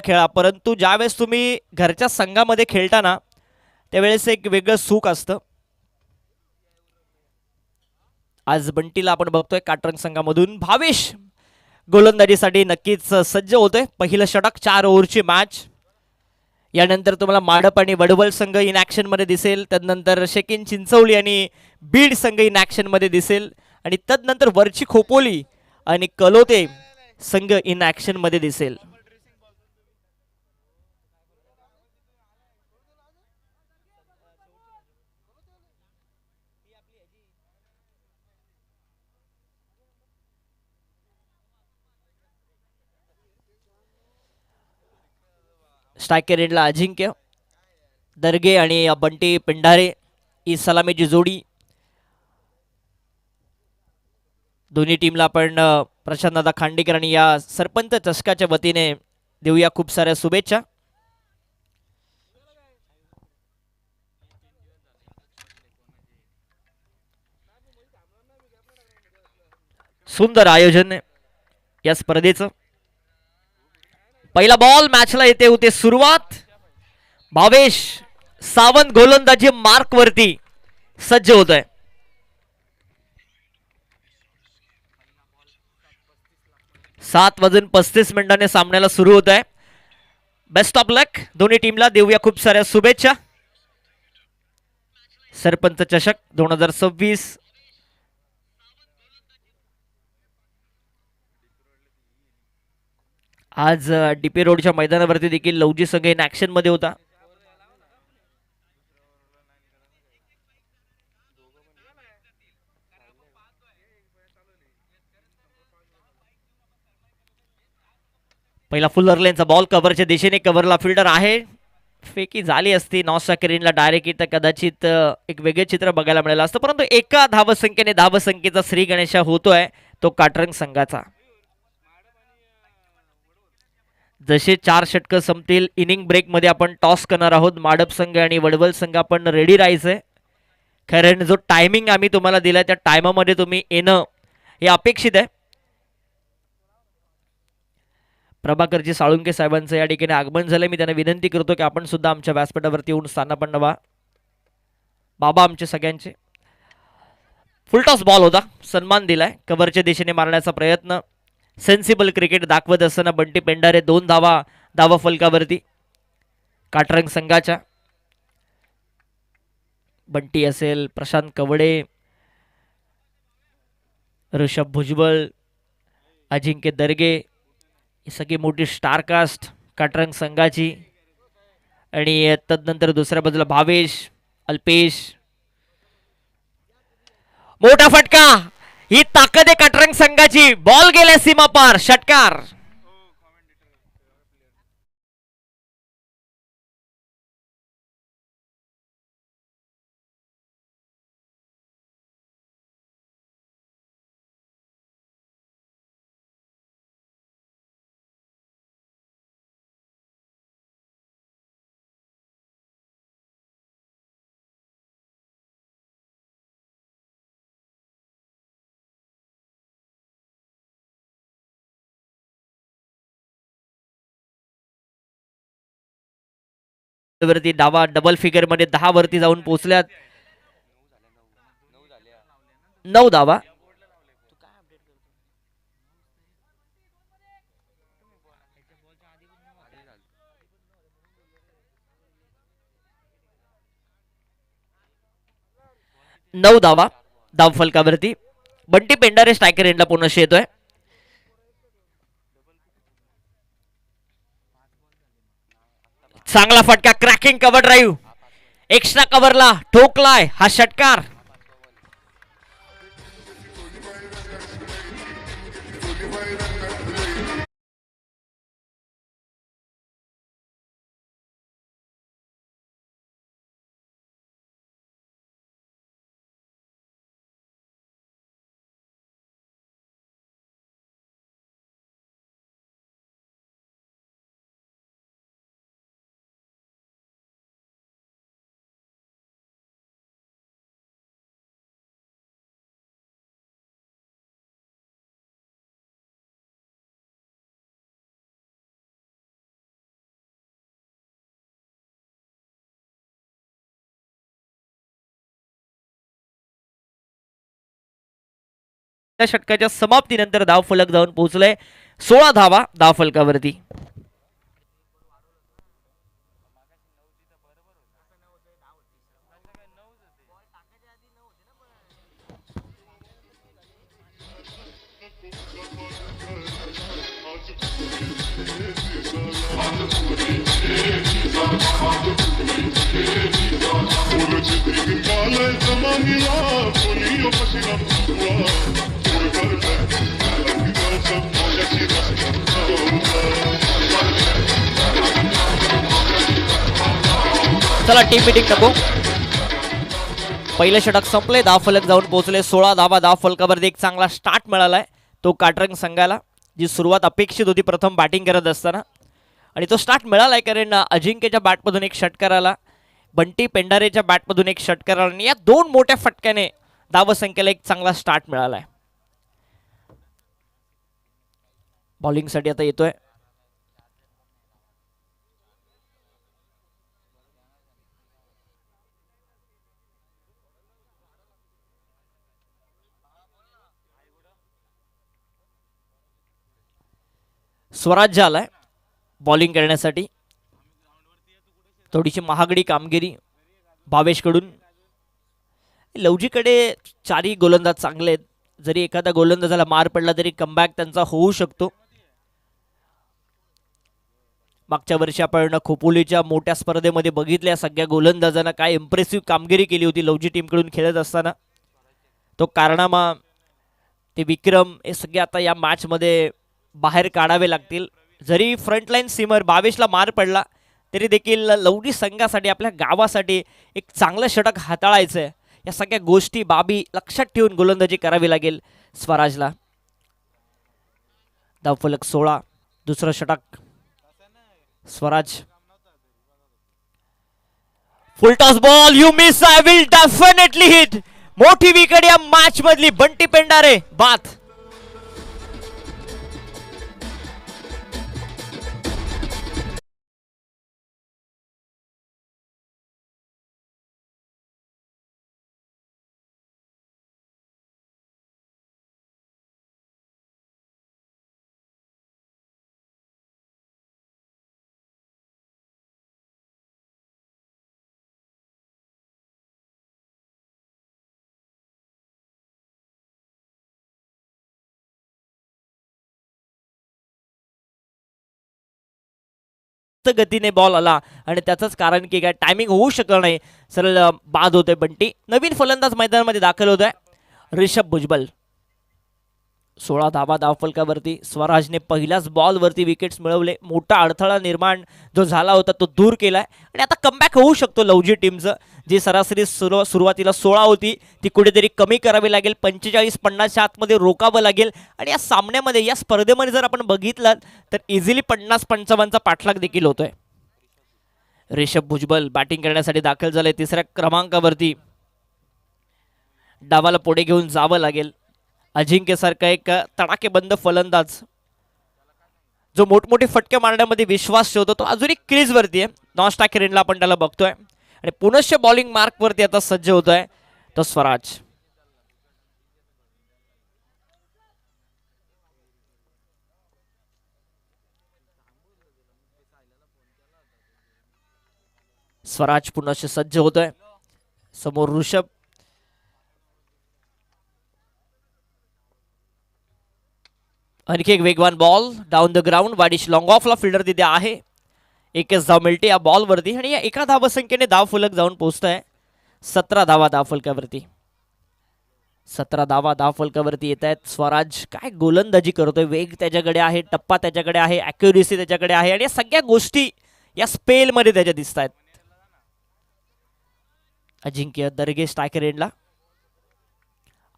खेळा, परंतु ज्यावेळेस तुम्ही घरच्या संघामध्ये खेळताना त्यावेळेस एक वेगळं सुख असतं. आज बंटीला आपण बघतोय काटरंग संघामधून. भावेश गोलंदाजीसाठी नक्कीच सज्ज होतोय. पहिलं षटक 4 ओव्हरची मॅच. यानंतर तुम्हाला माडप आणि वडवल संघ इन ॲक्शन मध्ये दिसेल. त्यानंतर शेकिन चिंचवली आणि बीड संघ इन ॲक्शन मध्ये दिसेल आणि तदनंतर वरची खोपोली आणि कलोते संघ इन ॲक्शन मध्ये दिसेल. स्ट्रायकर एंडला अजिंक्य दर्गे आणि बंटी पेंढारे ही सलामीची जोडी. दोन्ही टीमला आपण प्रशांतदादा खांडेकर आणि या सरपंच चषकाच्या वतीने देऊया खूप साऱ्या शुभेच्छा. सुंदर आयोजन या स्पर्धेचं. पहिला बॉल मॅचला येते होते सुरुवात. भावेश सावंत गोलंदाजी मार्क वरती सज्ज होत आहे. 7:35 सामन्याला सुरू होत आहे. बेस्ट ऑफ लक दोन्ही टीमला. देऊया खूप साऱ्या शुभेच्छा. सरपंच चषक 2026 आज डीपी रोडच्या मैदानावरती देखील लवजी संघ इन ॲक्शन मध्ये होता. पहिला फुलर लेनचा बॉल कव्हरच्या दिशेने. कव्हरला फिल्डर आहे. फेकी झाली असती नॉस सॅकरीनला डायरेक्ट तर कदाचित एक वेगळे चित्र बघायला मिळालं असतं. परंतु एका धावसंख्येने धावसंख्येचा श्री गणेशा होतोय तो काटरंग संघाचा. जसे 4 षटकं संपतील इनिंग ब्रेक मध्ये आपण टॉस करणार आहोत. माडप संघ आणि वडवल संघ आपण रेडी राहायचंय. कारण जो टायमिंग आम्ही तुम्हाला दिलाय त्या टायमामध्ये तुम्ही येणं हे अपेक्षित आहे. प्रभाकरजी साळुंके साहेबांचं या ठिकाणी आगमन झालं. मी त्यांना विनंती करतो की आपण सुद्धा आमच्या व्यासपीठावरती येऊन स्थानापन्न व्हा. बाबा आमचे सगळ्यांचे. फुलटॉस बॉल होता. सन्मान दिलाय. कव्हरच्या दिशेने मारण्याचा प्रयत्न. सेन्सिबल क्रिकेट दाखवत असताना बंटी पेंढारे 2 धावा फलकावरती काटरंग संघाच्या. बंटी असेल, प्रशांत कवडे, ऋषभ भुजबळ, अजिंक्य दर्गे ही सगळी मोठी स्टारकास्ट काटरंग संघाची. आणि तदनंतर दुसऱ्या बाजूला भावेश, अल्पेश. मोठा फटका. ही ताकद आहे काटरंग संघाची. बॉल गेल्या सीमा पार. षटकार. वरती डावा डबल फिगर मध्ये 10 वरती जाऊन पोहोचल्यात. 9 धावा. 9 धावा धाव फलकावरती. बंटी पेंढारे स्ट्रायकर एंडला पुन्हा येतोय. चांगला फटका. Cracking cover drive. एक्स्ट्रा कव्हरला ठोकलाय हा षटकार. त्या षटकाच्या समाप्तीनंतर धावफलक जाऊन पोहोचलंय 16 धावा धावफलकावरती. चला टीम मीटिंग नको. पहिलं षटक संपले, धावफलक जाऊन पोहोचले 16 धावा धावफलकावरती. एक चांगला स्टार्ट मिळालाय तो काटरंग संघाला, जी सुरुवात अपेक्षित होती प्रथम बॅटिंग करत असताना, आणि तो स्टार्ट मिळालाय कारण अजिंक्यच्या बॅटमधून एक षटकार आला, बंटी पेंढारेच्या बॅटमधून एक षटकार आला, आणि या दोन मोठ्या फटक्याने धावसंख्येला एक चांगला स्टार्ट मिळालाय. बॉलिंगसाठी आता येतोय स्वराज्य आलाय बॉलिंग करण्यासाठी. थोडीशी महागडी कामगिरी भावेशकडून. लवजीकडे चारही गोलंदाज चांगले आहेत, जरी एखादा गोलंदाजाला मार पडला तरी कमबॅक त्यांचा होऊ शकतो. मागच्या वर्षी आपण खोपोलीच्या मोठ्या स्पर्धेमध्ये बघितल्या सगळ्या गोलंदाजांना काय इम्प्रेसिव्ह कामगिरी केली होती लवजी टीमकडून खेळत असताना. तो कारनामा, ते विक्रम, हे सगळे आता या मॅचमध्ये बाहेर काढावे लागतील. जरी फ्रंटलाईन सीमर भावेशला मार पडला तरी देखील लवजी संघासाठी, आपल्या गावासाठी एक चांगलं षटक हाताळायचं आहे. या सगळ्या गोष्टी बाबी लक्षात ठेवून गोलंदाजी करावी लागेल स्वराजला. धावफलक 16, दुसरं षटक स्वराज. फुल toss ball, you miss, I will definitely hit. मोठी विकेट या मॅच मधली, बंटी पेंढारे बाद. गतीने बॉल आला आणि त्याचंच कारण की काय टायमिंग होऊ शकलं नाही, सरळ बाद होते बंटी. नवीन फलंदाज मैदानामध्ये दाखल होत आहे ऋषभ भुजबल. 16 धावा धावफलकावरती. स्वराजने पहिल्याच बॉलवरती विकेट्स मिळवले, मोठा अडथळा निर्माण जो झाला होता तो दूर केलाय, आणि आता कमबॅक होऊ शकतो लवजी टीमचं. जी सरासरी सुरुवातीला 16 होती ती कुठेतरी कमी करावी लागेल, 45-50च्या आतमध्ये रोकावं लागेल. आणि या सामन्यामध्ये, या स्पर्धेमध्ये जर आपण बघितलं तर इझिली 50-55चा पाठलाग देखील होतोय. ऋषभ भुजबल बॅटिंग करण्यासाठी दाखल झाले तिसऱ्या क्रमांकावरती. डावाला पुढे घेऊन जावं लागेल. अजिंक्य सारखा एक तडाखेबंद फलंदाज जो मोठमोठे फटके मारण्यामध्ये विश्वास ठेवतो, तो अजूनही क्रीज वरती आहे. नॉस्टा किरणला आपण त्याला बघतोय, आणि पुनश्च बॉलिंग मार्क वरती आता सज्ज होतोय तो स्वराज. स्वराज पुनश्च सज्ज होतोय. समोर ऋषभ. आणखी एक वेगवान बॉल डाऊन द ग्राउंड. वाडिश लॉंग ऑफला फिल्डर तिथे आहे. एकच धाव मिळते या बॉलवरती, आणि या एका धावसंख्येने धावफलक जाऊन पोहोचतोय 17 धावा धावफलकावरती. 17 धावा धावफलकावरती येत आहेत. स्वराज काय गोलंदाजी करतोय, वेग त्याच्याकडे आहे, टप्पा त्याच्याकडे आहे, ॲक्युरेसी त्याच्याकडे आहे, आणि या सगळ्या गोष्टी या स्पेलमध्ये त्याच्या दिसत आहेत. अजिंक्य दर्गे स्ट्रायकर एंडला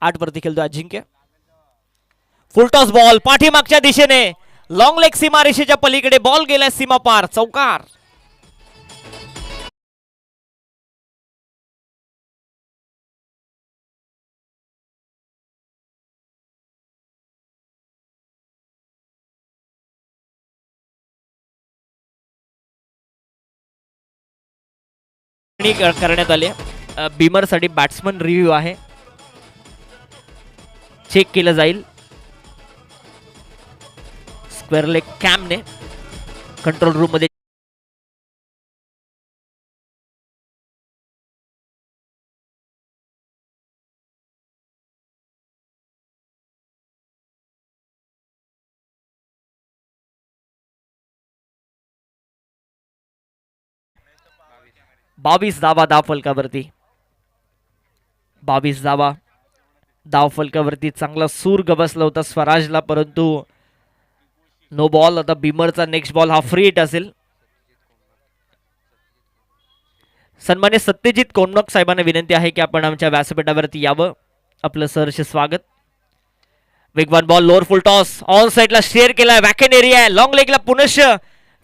8 वरती खेळतो अजिंक्य. फुलटॉस बॉल पाठीमागच्या दिशेने, लॉंग लेग सीमारेषेच्या पलीकडे बॉल गेलाय सीमा पार, चौकार. करण्यात आले. बीमर साठी बॅट्समन रिव्ह्यू आहे. चेक केलं जाईल स्क्वेअर लेग कॅमने कंट्रोल रूम मध्ये. बावीस धावा धाव फलकावरती. 22 धावा धाव फलकावरती. चांगला सूर गबसला होता स्वराजला, परंतु नो बॉल. आता बिमरचा नेक्स्ट बॉल हा फ्री हिट असेल. सन्मान्य सत्यजित कोंडक साहेबांना विनंती आहे की आपण आमच्या व्यासपीठावरती यावं. आपलं सहर्ष स्वागत. वेगवान ball lower full toss on साइडला शेअर केलाय. वॅकेन एरिया आहे. लॉंग लेगला पुनश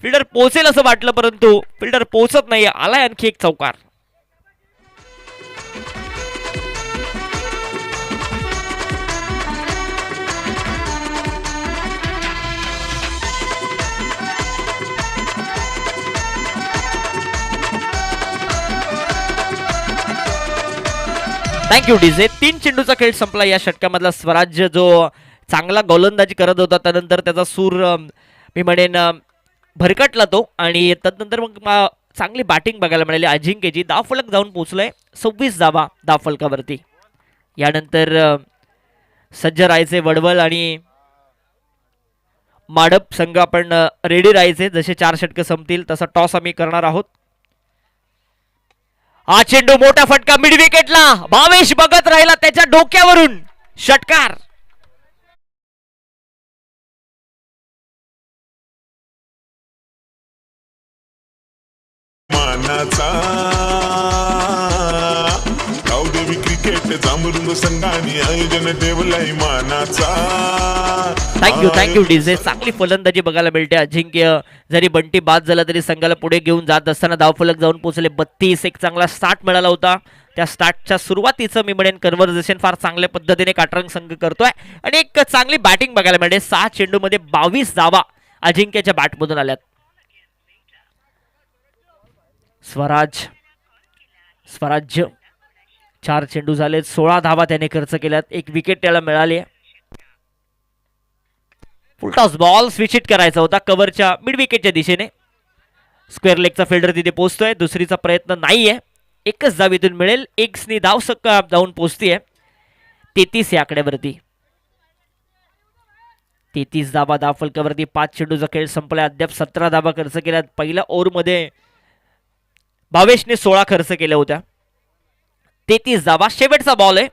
फिल्डर पोहोचेल असं वाटलं, परंतु फिल्डर पोहोचत नाही. आलाय आणखी एक चौकार. Thank you DJ. 3 चेंडूचा खेळ संपला. या षटकामधला स्वराज्य जो चांगला गोलंदाजी करत होता, त्यानंतर त्याचा सूर मी म्हणेन भरकटला तो, आणि तदनंतर मग चांगली बॅटिंग बघायला मिळाली अजिंक्यची. धावफलक जाऊन पोहोचलाय 26 धावा धावफलकावरती. यानंतर सज्ज राहायचे वडवल आणि माडप संघ आपण रेडी राहायचे. जसे 4 षटकं संपतील तसा टॉस आम्ही करणार आहोत. हा चेंडू मोठा फटका मिड विकेटला. भावेश बघत राहिला, त्याच्या डोक्यावरून षटकार. मानाचा गावदेवी क्रिकेट जांभरुंग संघाने आयोजन ठेवलंय मानाचा. Thank you DJ. चांगली फलंदाजी बघायला मिळते. अजिंक्य जरी बंटी बाद झाला तरी संघाला पुढे घेऊन जात असताना धावफलक जाऊन पोहोचले 32. एक चांगला स्टार्ट मिळाला होता. त्या स्टार्टच्या सुरुवातीचं मी म्हणेन कन्व्हर्सेशन फार चांगल्या पद्धतीने काटरंग संघ करतोय, आणि एक चांगली बॅटिंग बघायला मिळते. 6 चेंडूमध्ये 22 धावा अजिंक्यच्या बॅटमधून आल्यात. स्वराज्य 4 चेंडू झाले, 16 धावा त्याने खर्च केल्यात. 1 विकेट त्याला मिळाली. फुलटॉस बॉल स्विच हिट करायचा होता कव्हरच्या मिड विकेटच्या दिशेने. स्क्वेअर लेगचा फिल्डर तिथे पोहोचतोय. दुसरीचा प्रयत्न नाहीये. 1च धाव इथून मिळेल. 1 धाव सक्का जाऊन पोहोचतीये 33 या आकड्यावरती. 33 धावा धाव फलकावरती. 5 चेंडूचा खेळ संपला. अद्याप 17 धावा खर्च केल्यात. पहिल्या ओव्हरमध्ये भावेशने 16 खर्च केल्या होत्या. 33 धावा. शेवटचा बॉल आहे.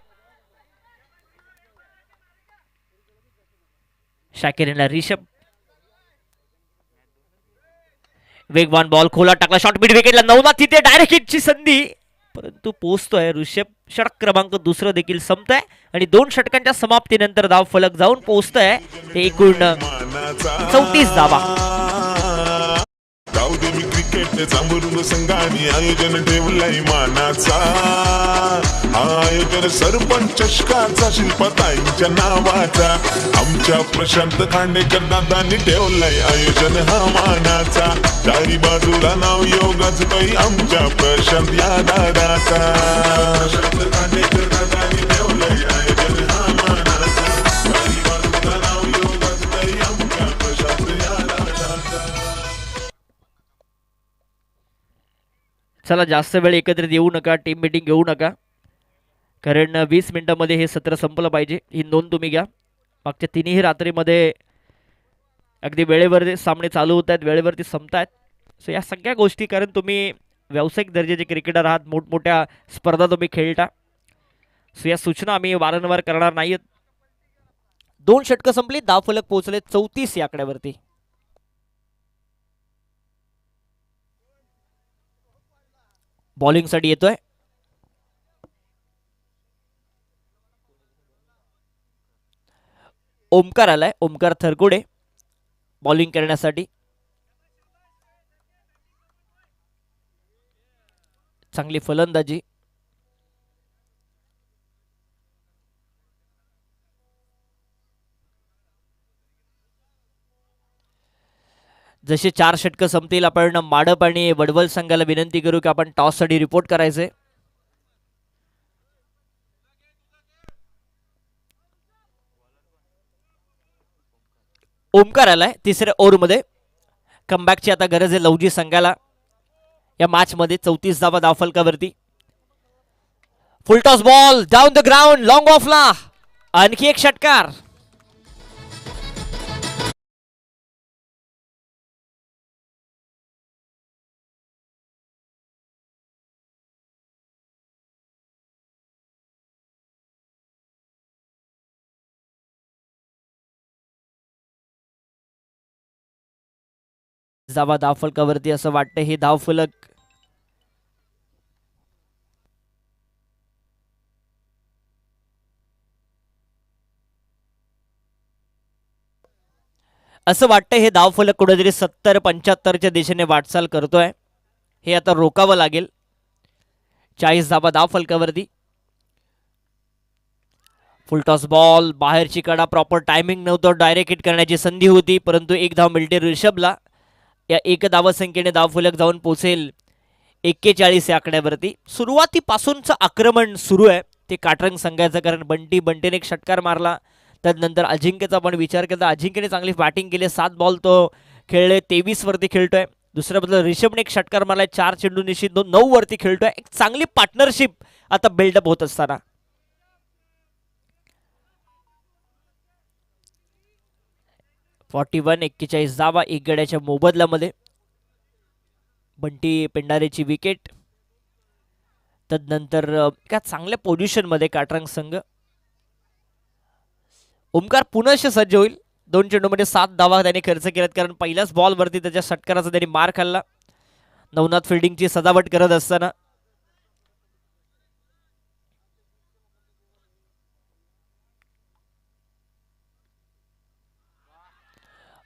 शाकिरीला रिषभ. वेगवान बॉल खोला टाकला. Shot mid विकेटला. नवनाथ तिथे डायरेक्ट हिटची संधी, परंतु पोहोचतोय ऋषभ. षटक क्रमांक 2 देखील संपतोय, आणि 2 षटकांच्या समाप्तीनंतर धाव फलक जाऊन पोहोचतोय ते एकूण 34 धावा. गावदेवी क्रिकेट जांभरुंग संघाने आयोजन ठेवलंय मानाचा. आयोजन सरपंच चषकाचा शिल्पताईंच्या नावाचा. आमच्या प्रशांत खांडेकर दादांनी ठेवलंय आयोजन हा मानाचा. चारी बाजूला नाव योगाच काही आमच्या प्रशांत या दादाचा. प्रशांत खांडेकर दादांनी ठेवलंय आयोजन हा मानाचा. चारी बाजूला नाव योगाच काही आमच्या प्रशांत या दादाचा. चला, जास्त वेळ एकत्रित येऊ नका, टीम मीटिंग घेऊ नका, कारण 20 मिनिटांमध्ये हे सत्र संपलं पाहिजे. ही नोंद तुम्ही घ्या. मागच्या 3ही रात्रीमध्ये अगदी वेळेवर सामने चालू होत आहेत, वेळेवरती संपत आहेत. सो या सगळ्या गोष्टी, कारण तुम्ही व्यावसायिक दर्जाचे क्रिकेटर आहात, मोठमोठ्या स्पर्धा तुम्ही खेळता, सो या सूचना आम्ही वारंवार करणार नाहीत. 2 षटकं संपली. धावफलक पोहोचले 34 या आकड्यावरती. बॉलिंगसाठी येतोय ओमकार. आलाय ओमकार थरकुडे बॉलिंग करण्यासाठी. चांगली फलंदाजी. जसे 4 षटकं संपतील आपण माडप आणि वडवल संघाला विनंती करू की आपण टॉससाठी रिपोर्ट करायचे. ओमकार आलाय तिसऱ्या ओव्हरमध्ये. कमबॅकची आता गरज आहे लवजी संघाला या मॅच मध्ये. 34 धावा धावफलकावरती. Full toss ball down the ground long ऑफला. आणखी एक षटकार. जावा धावफलकावरती असं वाटतं हे धावफलक असं वाटतं हे धावफलक कुठेतरी 70-75च्या दिशेने वाटचाल करतोय. हे आता रोकावं लागेल. 40 धावा धावफलकावरती. फुल टॉस बॉल बाहेरची कडा प्रॉपर टायमिंग नव्हतं. डायरेक्ट हिट करण्याची संधी होती परंतु एक धाव मिळते ऋषभला. या एक धावसंख्येने धावफलक जाऊन पोहोचेल 41 या आकड्यावरती. सुरुवातीपासूनचं आक्रमण सुरू आहे ते काटरंग संघाचं, कारण बंटीने एक षटकार मारला. त्यानंतर अजिंक्यचा पण विचार केला. अजिंक्यने चांगली बॅटिंग केली. 7 बॉल तो खेळले. 23 वरती खेळतोय. दुसऱ्या बद्दल ऋषभने एक षटकार मारलाय. 4 चेंडू निश्चित 9 वरती खेळतोय. एक चांगली पार्टनरशिप आता बिल्डअप होत असताना 41 धावा 1 गड्याच्या मोबदल्यामध्ये. बंटी पेंडारेची विकेट. तदनंतर एका चांगल्या पोझिशन मध्ये काटरंग संघ. ओमकार पुनश्च सज्ज होईल. 2 चेंडूमध्ये 7 धावा त्याने खर्च केल्यात, कारण पहिल्याच बॉलवरती त्याच्या षटकाराचा त्यांनी मार खाल्ला. नवनाथ फिल्डिंगची सजावट करत असताना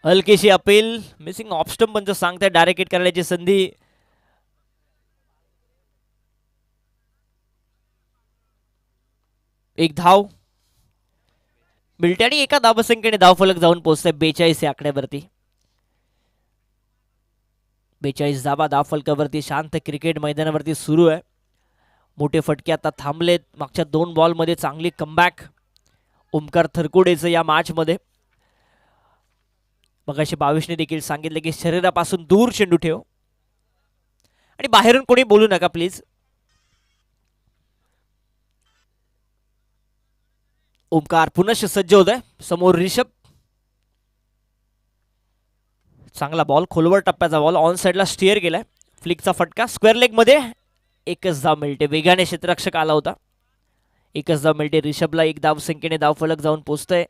हलकीशी अपील. मिसिंग ऑप्स्टम पण सांगताय. डायरेक्ट हिट करण्याची संधी. एक धाव मिळते आणि एका धावसंख्येने धावफलक जाऊन पोहोचतोय 42 या आकड्यावरती. 42 धावा धावफलकावरती. शांत क्रिकेट मैदानावरती सुरू आहे. मोठे फटके आता थांबलेत. मागच्या 2 बॉलमध्ये चांगली कमबॅक ओमकार थरकुडेचं या मॅच मध्ये. मगाशी 22ने देखील सांगितले की शरीरापासून दूर चेंडू ठेव आणि बाहेरून कोणी बोलू नका प्लीज. ओमकार पुनश्च सज्ज होत आहे. समोर ऋषभ. चांगला बॉल. खोलवर टप्प्याचा बॉल. ऑन साइडला स्टिअर केलाय. फ्लिकचा फटका स्क्वेअर लेग मध्ये. एकच धाव मिळते. वेगाने क्षेत्ररक्षक आला होता. एकच धाव मिळते ऋषभला. एक धाव संख्येने धावफलक जाऊन पोहोचतोय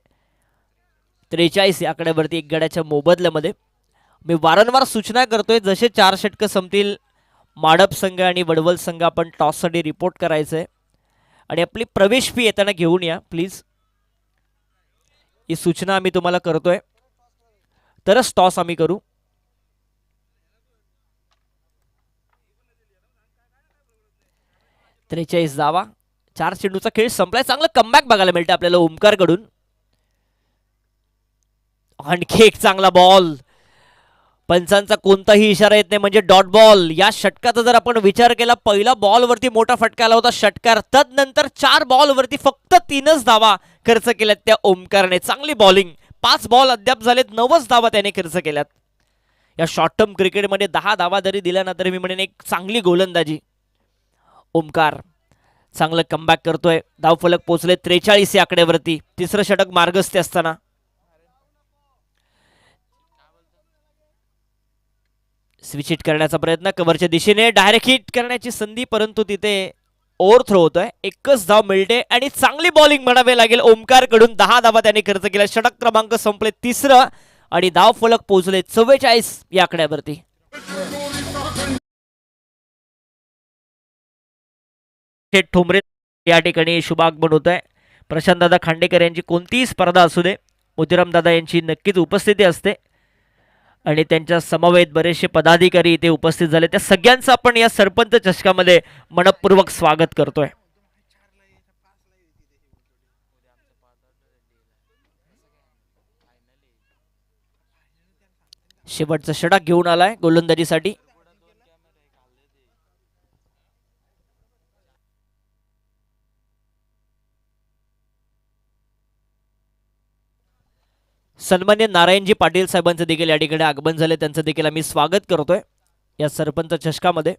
43 या आकड्यावरती 1 गड्याच्या मोबदल्यामध्ये. मी वारंवार सूचना करतोय जसे 4 षटकं संपतील माडप संघ आणि वडवल संघ आपण टॉससाठी रिपोर्ट करायचंय आणि आपली प्रवेश फी येताना घेऊन या प्लीज. ही सूचना आम्ही तुम्हाला करतोय, तरच टॉस आम्ही करू. त्रेचाळीस धावा. 4 चेंडूचा खेळ संपलाय. चांगलं कमबॅक बघायला मिळतं आपल्याला ओमकार कडून. आणखी एक चांगला बॉल. पंचांचा कोणताही इशारा येत नाही म्हणजे डॉट बॉल. या षटकाचा जर आपण विचार केला, पहिला बॉल वरती मोठा फटका आला होता षटकार. तदनंतर 4 बॉल वरती फक्त 3च धावा खर्च केल्यात त्या ओमकारने. चांगली बॉलिंग. 5 बॉल अद्याप झालेत, 9च धावा त्याने खर्च केल्यात. या शॉर्ट टर्म क्रिकेटमध्ये 10 धावा जरी दिल्या ना तरी मी म्हणेन एक चांगली गोलंदाजी. ओमकार चांगलं कमबॅक करतोय. धावफलक पोहोचले 43 या आकड्यावरती. तिसरं षटक मार्गस्थ असताना स्विच हिट करण्याचा प्रयत्न. कव्हरच्या दिशेने डायरेक्ट हिट करण्याची संधी, परंतु तिथे ओव्हर थ्रो होतोय. एकच धाव मिळते आणि चांगली बॉलिंग म्हणावे लागेल ओमकार कडून. 10 धावा त्याने खर्च केला. षटक क्रमांक संपले 3रं आणि धावफलक पोहोचले 44 या आकड्यावरती. ठोंबरे या ठिकाणी शुभागमन होत आहे. प्रशांतदादा खांडेकर यांची कोणतीही स्पर्धा असू दे, मोतीरामदादा यांची नक्कीच उपस्थिती असते आणि त्यांच्या समवेत बरेचसे पदाधिकारी इथे उपस्थित झाले. त्या सगळ्यांचं आपण या सरपंच चषकामध्ये मनपूर्वक स्वागत करतोय. शेवटचा षटक घेऊन आलाय गोलंदाजीसाठी. सन्मान्य नारायणजी पाटील साहेबांचं देखील या ठिकाणी आगमन झाले, त्यांचं देखील आम्ही स्वागत करतोय या सरपंच चषकामध्ये.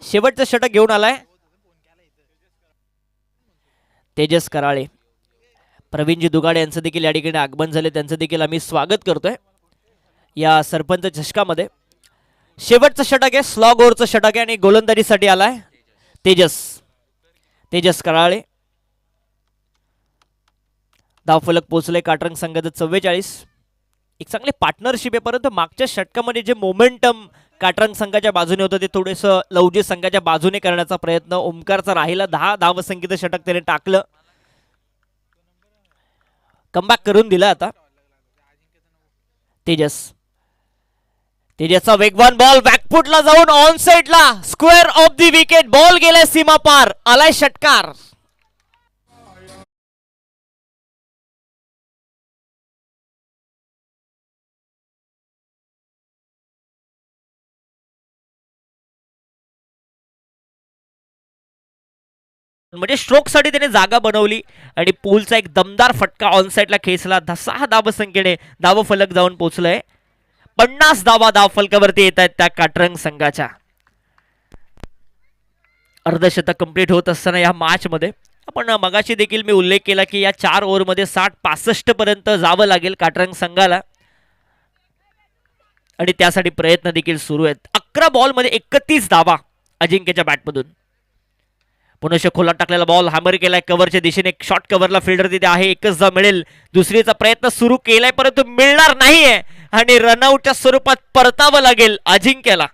शेवटचं षटक घेऊन आलाय तेजस कराळे. प्रवीणजी दुगाडे यांचं देखील या ठिकाणी आगमन झाले, त्यांचं देखील आम्ही स्वागत करतोय या सरपंच चषकामध्ये. शेवटचं षटक आहे, स्लॉग ओव्हरचं षटक आहे आणि गोलंदाजीसाठी आलाय तेजस कराळे. धावफलक पोहोचले काटरंग संघाचं 44. एक चांगले पार्टनरशिप आहे, परंतु मागच्या षटकामध्ये जे मोमेंटम काटरंग संघाच्या बाजूने होतं ते थोडंसं लवजी संघाच्या बाजूने करण्याचा प्रयत्न ओमकारचा राहिला. 10 धावसंख्येचं षटक त्याने टाकलं, कमबॅक करून दिला. आता तेजसचा वेगवान बॉल बॅकफुटला जाऊन ऑन साइडला square of the wicket. Ball गेलाय सीमा पार, आलाय षटकार. म्हणजे स्ट्रोक साठी त्याने जागा बनवली आणि पूलचा एक दमदार फटका ऑन साइडला खेचला. 6 धावसंख्येने धावफलक जाऊन पोहोचलंय. 50 धावा धावफलकावरती येत आहेत त्या काटरंग संघाच्या. अर्धशतक कंप्लीट होत असताना या मॅच मध्ये आपण मगाशी देखील मी उल्लेख केला की या 4 ओव्हरमध्ये 60-65 पर्यंत जावं लागेल काटरंग संघाला आणि त्यासाठी प्रयत्न देखील सुरू आहेत. 11 बॉलमध्ये 31 धावा अजिंक्यच्या बॅटमधून. पुनश्च खोलात टाकलेला बॉल हॅमर केलाय कव्हरच्या दिशेने. शॉर्ट कव्हरला फिल्डर तिथे आहे, एकच धाव मिळेल. दुसरीचा प्रयत्न सुरू केलाय परंतु मिळणार नाहीये आणि रनआउटच्या स्वरूपात परतावं लागेल अजिंक्यला.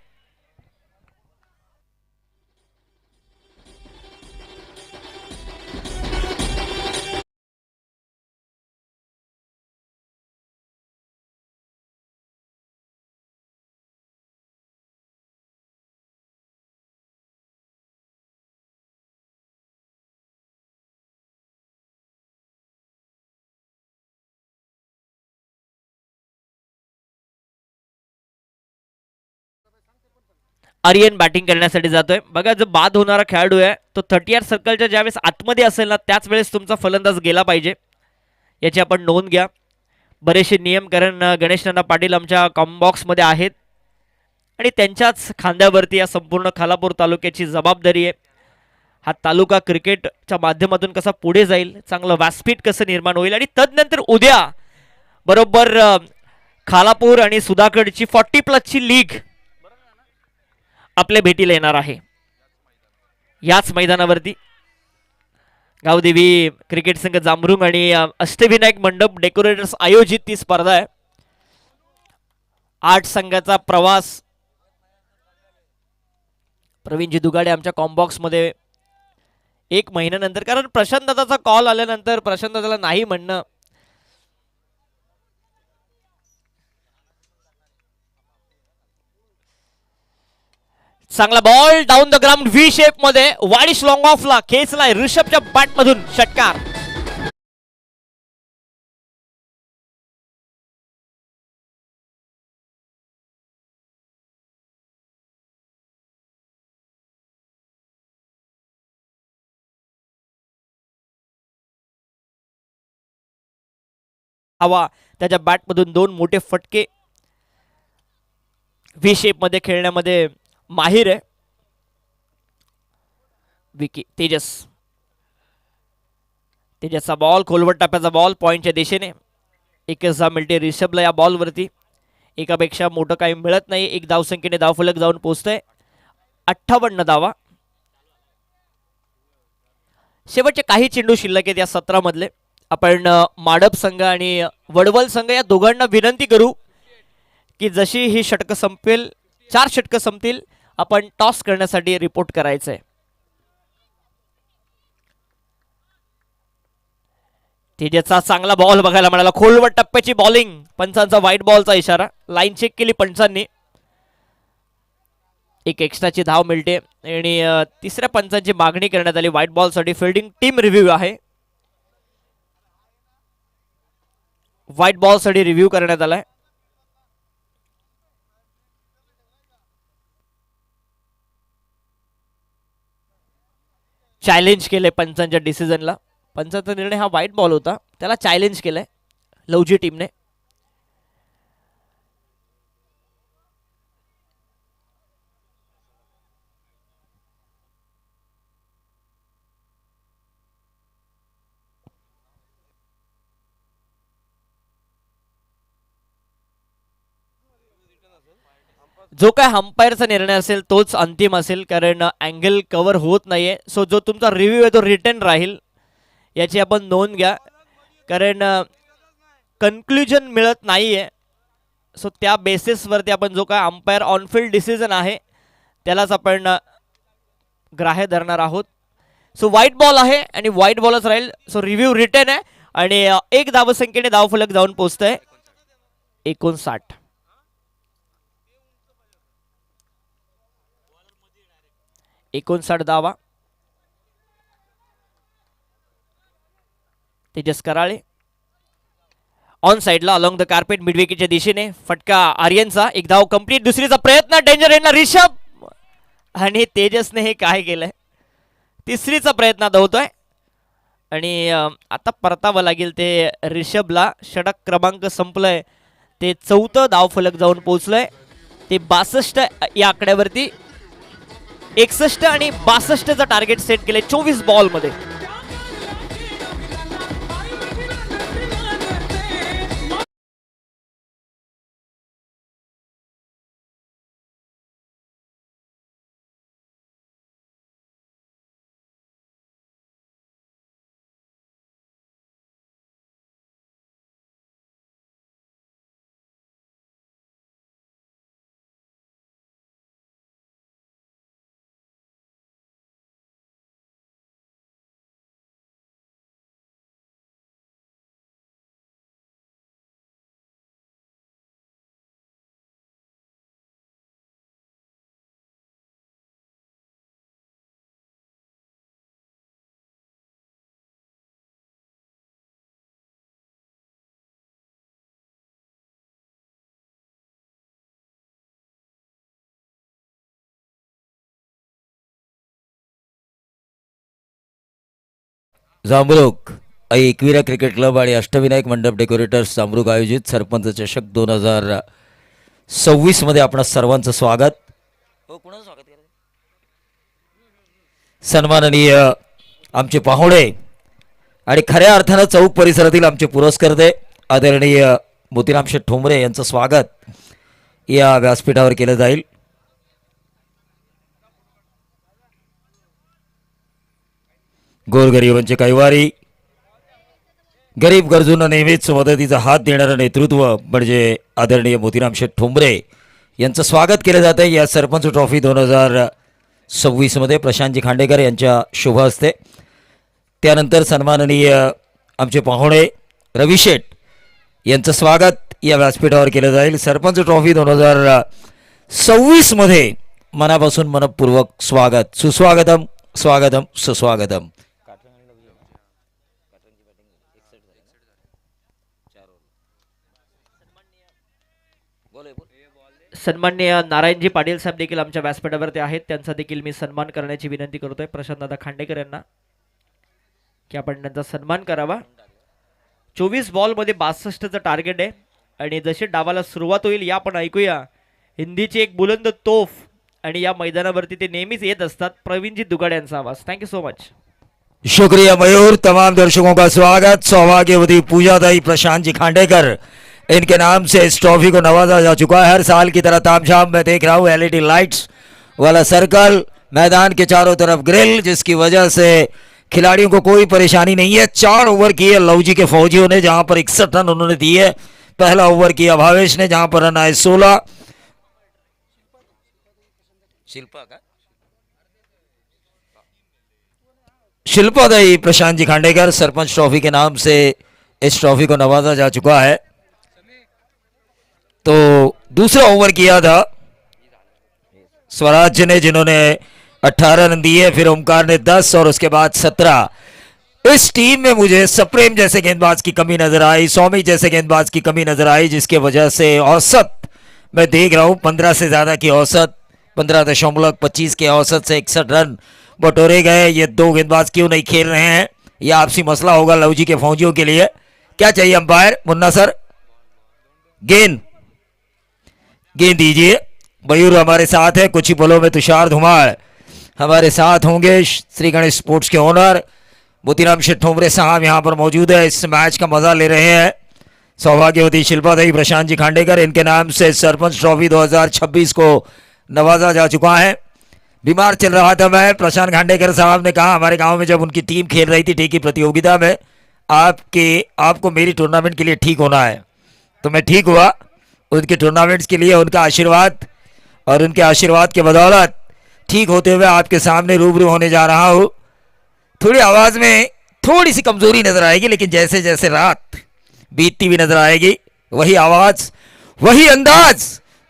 आर्यन बॅटिंग करण्यासाठी जातोय. बघा, जो बाद होणारा खेळाडू आहे तो 30 सर्कलच्या ज्यावेळेस आतमध्ये असेल ना त्याच वेळेस तुमचा फलंदाज गेला पाहिजे, याची आपण नोंद घ्या. बरेचसे नियम कारण गणेश नाना पाटील आमच्या कॉम्बॉक्समध्ये आहेत आणि त्यांच्याच खांद्यावरती या संपूर्ण खालापूर तालुक्याची जबाबदारी आहे. हा तालुका क्रिकेटच्या माध्यमातून कसा पुढे जाईल, चांगलं व्यासपीठ कसं निर्माण होईल आणि तदनंतर उद्या बरोबर खालापूर आणि सुधागडची 40+ लीग आपल्या भेटीला येणार आहे. याच मैदानावरती गावदेवी क्रिकेट संघ जांभरुंग आणि अष्टविनायक मंडप डेकोरेटर्स आयोजित ती स्पर्धा आहे. 8 संघाचा प्रवास. प्रवीणजी दुगाडे आमच्या कॉम्बॉक्स मध्ये 1 महिन्यानंतर, कारण प्रशांत दादाचा कॉल आल्यानंतर प्रशांत दादाला नाही म्हणणं. चांगला ball down the ground V shape मध्ये वाडिश लॉंग ऑफला खेचलाय ऋषभच्या बॅट मधून षटकार. हवा त्याच्या बॅट मधून 2 मोठे फटके. व्ही शेप मध्ये खेळण्यामध्ये माहिर आहे विकी. तेजसचा बॉल खोलवट टाप्याचा बॉल पॉइंटच्या दिशेने. 1 धाव मिळते रिषभला या बॉलवरती. एकापेक्षा मोठं काही मिळत नाही. 1 धावसंख्येने धावफलक जाऊन पोहोचतोय. 58 धावा. शेवटचे काही चेंडू शिल्लक आहेत या 17 मधले. आपण माडप संघ आणि वडवल संघ या दोघांना विनंती करू की जशी ही षटकं संपेल, 4 षटकं संपतील, आपण टॉस करण्यासाठी रिपोर्ट करायचंय. तेजसचा चांगला बॉल बघायला मिळाला. खोलवट टप्प्याची बॉलिंग. पंचांचा व्हाईट बॉलचा इशारा. लाईन चेक केली पंचांनी. 1 एक्स्ट्राची धाव मिळते आणि 3ऱ्या पंचांची मागणी करण्यात आली. व्हाईट बॉल साठी फिल्डिंग टीम रिव्ह्यू आहे. व्हाईट बॉल साठी रिव्ह्यू करण्यात आलाय. चॅलेंज केले पंचांच्या डिसिजनला. पंचांचा निर्णय हा व्हाईट बॉल होता, त्याला चॅलेंज केलंय लवजी टीमने. जो काय अंपायरचा निर्णय असेल तोच अंतिम असेल, कारण अँगल कव्हर होत नाहीये. सो जो तुमचा रिव्ह्यू आहे तो रिटर्न राहील, याची आपण नोंद घ्या, कारण कन्क्लुजन मिळत नाहीये. सो त्या बेसिसवरती आपण जो काय अंपायर ऑनफिल्ड डिसिजन आहे त्यालाच आपण ग्राह्य धरणार आहोत. सो व्हाईट बॉल आहे आणि व्हाईट बॉलच राहील. सो रिव्ह्यू रिटर्न आहे आणि एक धावसंख्येने धावफलक जाऊन पोहोचतंय 59. 59 धावा. तेजस कराळे ऑन साइडला अलॉंग द कार्पेट मिड विकेटच्या दिशेने फटका आर्यनचा. एक धाव कंप्लीट. दुसरीचा प्रयत्न डेंजर एंडला रिषभ, आणि तेजसने हे काय केलंय, तिसरीचा प्रयत्न धावतोय आणि आता परतावं लागेल ते रिषभला. षटक क्रमांक संपलंय, ते 4थं धावफलक जाऊन पोहोचलंय. ते 62 या आकड्यावरती 61 आणि 62चं टार्गेट सेट केले 24 बॉल मध्ये. जांभरुक एकविरा क्रिकेट क्लब आणि अष्टविनायक मंडप डेकोरेटर्स जांभरुक आयोजित सरपंच चषक 2026 मध्ये आपणा सर्वांचं स्वागत. सन्माननीय आमचे पाहुणे आणि खऱ्या अर्थानं चौक परिसरातील आमचे पुरस्कर्ते आदरणीय मोतीराम शेठ ठोंबरे यांचं स्वागत या व्यासपीठावर केलं जाईल. गोरगरिबांचे कैवारी, गरीब गरजूंना नेहमीच मदतीचा हात देणारं नेतृत्व म्हणजे आदरणीय मोतीराम शेठ ठोंबरे यांचं स्वागत केलं जातं या सरपंच ट्रॉफी 2026 मध्ये प्रशांतजी खांडेकर यांच्या शुभ हस्ते. त्यानंतर सन्माननीय आमचे पाहुणे रवी शेठ यांचं स्वागत या व्यासपीठावर केलं जाईल. सरपंच ट्रॉफी 2026 मध्ये मनापासून मनपूर्वक स्वागत, सुस्वागतम, स्वागतम, सुस्वागतम. सन्माननीय नारायणजी पाटील साहेब देखील आमच्या व्यासपीठावरती आहेत, त्यांचा देखील मी सन्मान करण्याची विनंती करतोय प्रशांतदादा खांडेकर यांना की आपण त्यांचा सन्मान करावा. 24 बॉलमध्ये 62चं टार्गेट आहे आणि जशी डावाला सुरुवात होईल या आपण ऐकूया हिंदीची एक बुलंद तोफ, आणि या मैदानावरती ते नेहमीच येत असतात, प्रवीणजी दुगाड यांचा आवाज. Thank you so much. शुक्रिया मयूर. तमाम दर्शकों का स्वागत. सौभाग्यवती पूजादाई प्रशांत जी खांडेकर, इनके नाम से इस ट्रॉफी को नवाजा जा चुका है. हर साल की तरह तामझाम में देख रहा हूँ एलईडी लाइट्स वाला सर्कल, मैदान के चारों तरफ ग्रिल, जिसकी वजह से खिलाड़ियों को कोई परेशानी नहीं है. 4 ओवर किए लवजी के फौजियों ने, जहां पर 61 रन उन्होंने दिए. पहला ओवर किया भावेश ने, जहां पर रन आए 16. शिल्पादाई प्रशांत जी खांडेकर, सरपंच ट्रॉफी के नाम से इस ट्रॉफी को नवाजा जा चुका है. तो दूसरा ओवर किया था स्वराज ने, जिन्होंने 18 रन दिए, फिर ओमकार ने 10 और उसके बाद 17. इस टीम में मुझे सप्रेम जैसे गेंदबाज की कमी नजर आई, स्वामी जैसे गेंदबाज की कमी नजर आई, जिसके वजह से औसत मैं देख रहा हूं 15 से ज्यादा की औसत, 15.25 के औसत से 61 रन बटोरे गए. ये 2 गेंदबाज क्यों नहीं खेल रहे हैं, यह आपसी मसला होगा लवजी के फौजियों के लिए. क्या चाहिए अंपायर मुन्ना सर? गेंद दीजिए। मयूर हमारे साथ है, कुछ ही पलों में तुषार धुमार हमारे साथ होंगे। श्री गणेश स्पोर्ट्स के ओनर मोतीराम शेठ ठोमरे साहब यहाँ पर मौजूद है, इस मैच का मजा ले रहे हैं। सौभाग्यवती शिल्पा देवी प्रशांत जी खांडेकर, इनके नाम से सरपंच ट्रॉफी 2026 को नवाजा जा चुका है। बीमार चल रहा था मैं, प्रशांत खांडेकर साहब ने कहा हमारे गांव में जब उनकी टीम खेल रही थी ठीक ही प्रतियोगिता में, आपको मेरी टूर्नामेंट के लिए ठीक होना है। तो मैं ठीक हुआ उनके टूर्नामेंट्स के लिए, उनका आशीर्वाद और उनके आशीर्वाद के बदौलत ठीक होते हुए आपके सामने रूबरू होने जा रहा हूँ। थोड़ी आवाज़ में थोड़ी सी कमजोरी नजर आएगी, लेकिन जैसे जैसे रात बीतती भी नजर आएगी, वही आवाज़ वही अंदाज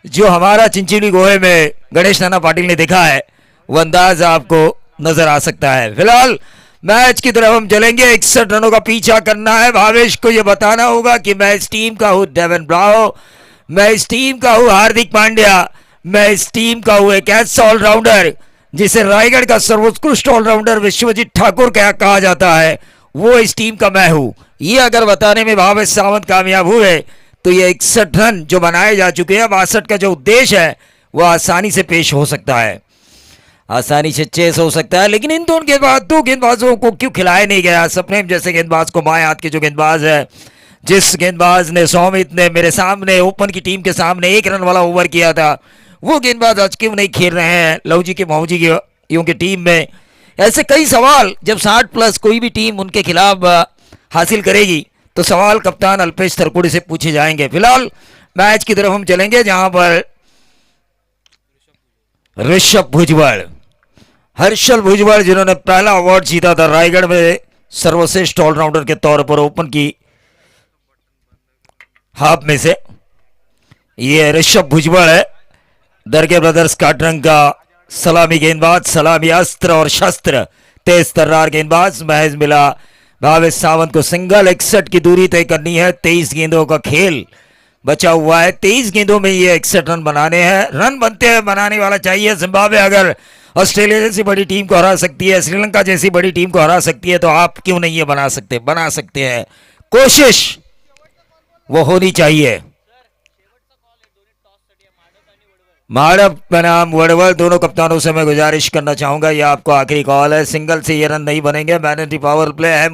जो हमारा चिंचिनी गोहे में गणेश नाना पाटिल ने देखा है, वो अंदाज आपको नजर आ सकता है। फिलहाल मैच की तरफ हम चलेंगे। 61 रनों का पीछा करना है। भावेश को यह बताना होगा कि मैं इस टीम का हूं डेवन ब्रावो, मैं इस टीम का हूं हार्दिक पांड्या, मैं इस टीम का हूं एक ऐसा ऑलराउंडर जिसे रायगढ़ का सर्वोत्कृष्ट ऑलराउंडर विश्वजीत ठाकुर कहा जाता है, वो इस टीम का मैं हूं। ये अगर बताने में भावेश सावंत कामयाब हुए तो ये 61 रन जो बनाए जा चुके हैं, 62 का जो उद्देश्य है वो आसानी से पेश हो सकता है, आसानी से चेस हो सकता है। लेकिन इन दोनों के बाद दो गेंदबाजों को क्यों खिलाया नहीं गया? सप्रेम जैसे गेंदबाज को, बाएं हाथ के जो गेंदबाज है, जिस गेंदबाज ने सौमित ने मेरे सामने ओपन की टीम के सामने 1 रन वाला ओवर किया था, वो गेंदबाज आज क्यों नहीं खेल रहे हैं लव जी के माऊजी की टीम में? ऐसे कई सवाल जब 60+ कोई भी टीम उनके खिलाफ हासिल करेगी तो सवाल कप्तान अल्पेश थरकुड़ी से पूछे जाएंगे। फिलहाल मैच की तरफ हम चलेंगे जहां पर ऋषभ भुजबल, हर्षल भुजबल जिन्होंने पहला अवार्ड जीता था रायगढ़ में सर्वश्रेष्ठ ऑलराउंडर के तौर पर ओपन की हाफ में से, ये ऋषभ भुजबल है। दरगे ब्रदर्स काटरंग का सलामी गेंदबाज, सलामी अस्त्र और शस्त्र, तेज तर्रार गेंदबाज। महज मिला भावेश सावंत को सिंगल 61 की दूरी तय करनी है। 23 गेंदों का खेल बचा हुआ है, 23 गेंदों में ये 61 रन बनाने हैं। रन बनते हैं, बनाने वाला चाहिए। जिम्बाब्वे अगर ऑस्ट्रेलिया जैसी बड़ी टीम को हरा सकती है, श्रीलंका जैसी बड़ी टीम को हरा सकती है, तो आप क्यों नहीं ये बना सकते? बना सकते हैं, कोशिश वो होनी चाहिए। माड़प बनाम वड़वल, दोनों कप्तानों से मैं गुजारिश करना चाहूंगा, ये आपको आखिरी कॉल है। सिंगल से ये रन नहीं बनेंगे, मैनेटरी पावर प्ले है,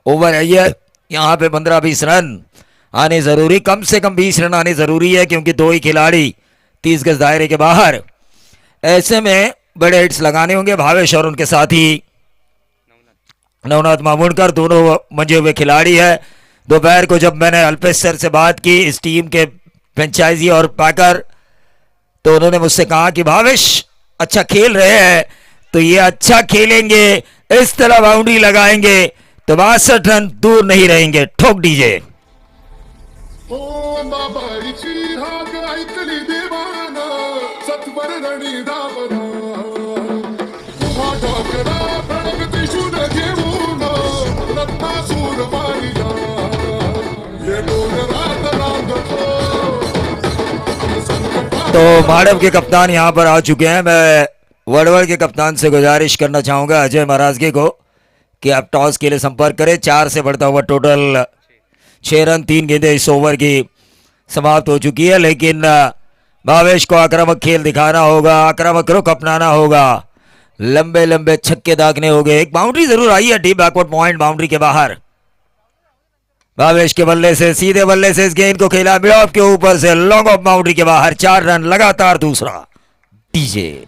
ओवर है ये, यहाँ पे 15-20 रन आने जरूरी, कम से कम 20 रन आने जरूरी है, क्योंकि दो ही खिलाड़ी 30 गज दायरे के बाहर। ऐसे में बड़े हिट्स लगाने होंगे। भावेश और उनके साथी नवनाथ मामूनकर दोनों मंजे हुए खिलाड़ी है। दोपहर को जब मैंने अल्पेश सर से बात की, इस टीम के फ्रेंचाइजी और पैकर, तो उन्होंने मुझसे कहा कि भावेश अच्छा खेल रहे हैं तो ये अच्छा खेलेंगे, इस तरह बाउंड्री लगाएंगे तो 62 रन दूर नहीं रहेंगे। ठोक दीजिए। तो माड़व के कप्तान यहां पर आ चुके हैं। मैं वड़वल के कप्तान से गुजारिश करना चाहूंगा अजय महाराजगे को कि आप टॉस के लिए संपर्क करें। 4 से बढ़ता हुआ टोटल 6 रन, 3 गेंदें इस ओवर की समाप्त हो चुकी है। लेकिन भावेश को आक्रामक खेल दिखाना होगा, आक्रामक रुख अपनाना होगा, लंबे लंबे छक्के दागने होंगे। एक बाउंड्री जरूर आई है डीप बैकवर्ड पॉइंट बाउंड्री के बाहर। भावेश के बल्ले से, सीधे बल्ले से इस गेंद को खेला मिड ऑफ के ऊपर से, लॉन्ग ऑफ बाउंड्री के बाहर। 4 रन लगातार, दूसरा डीजे।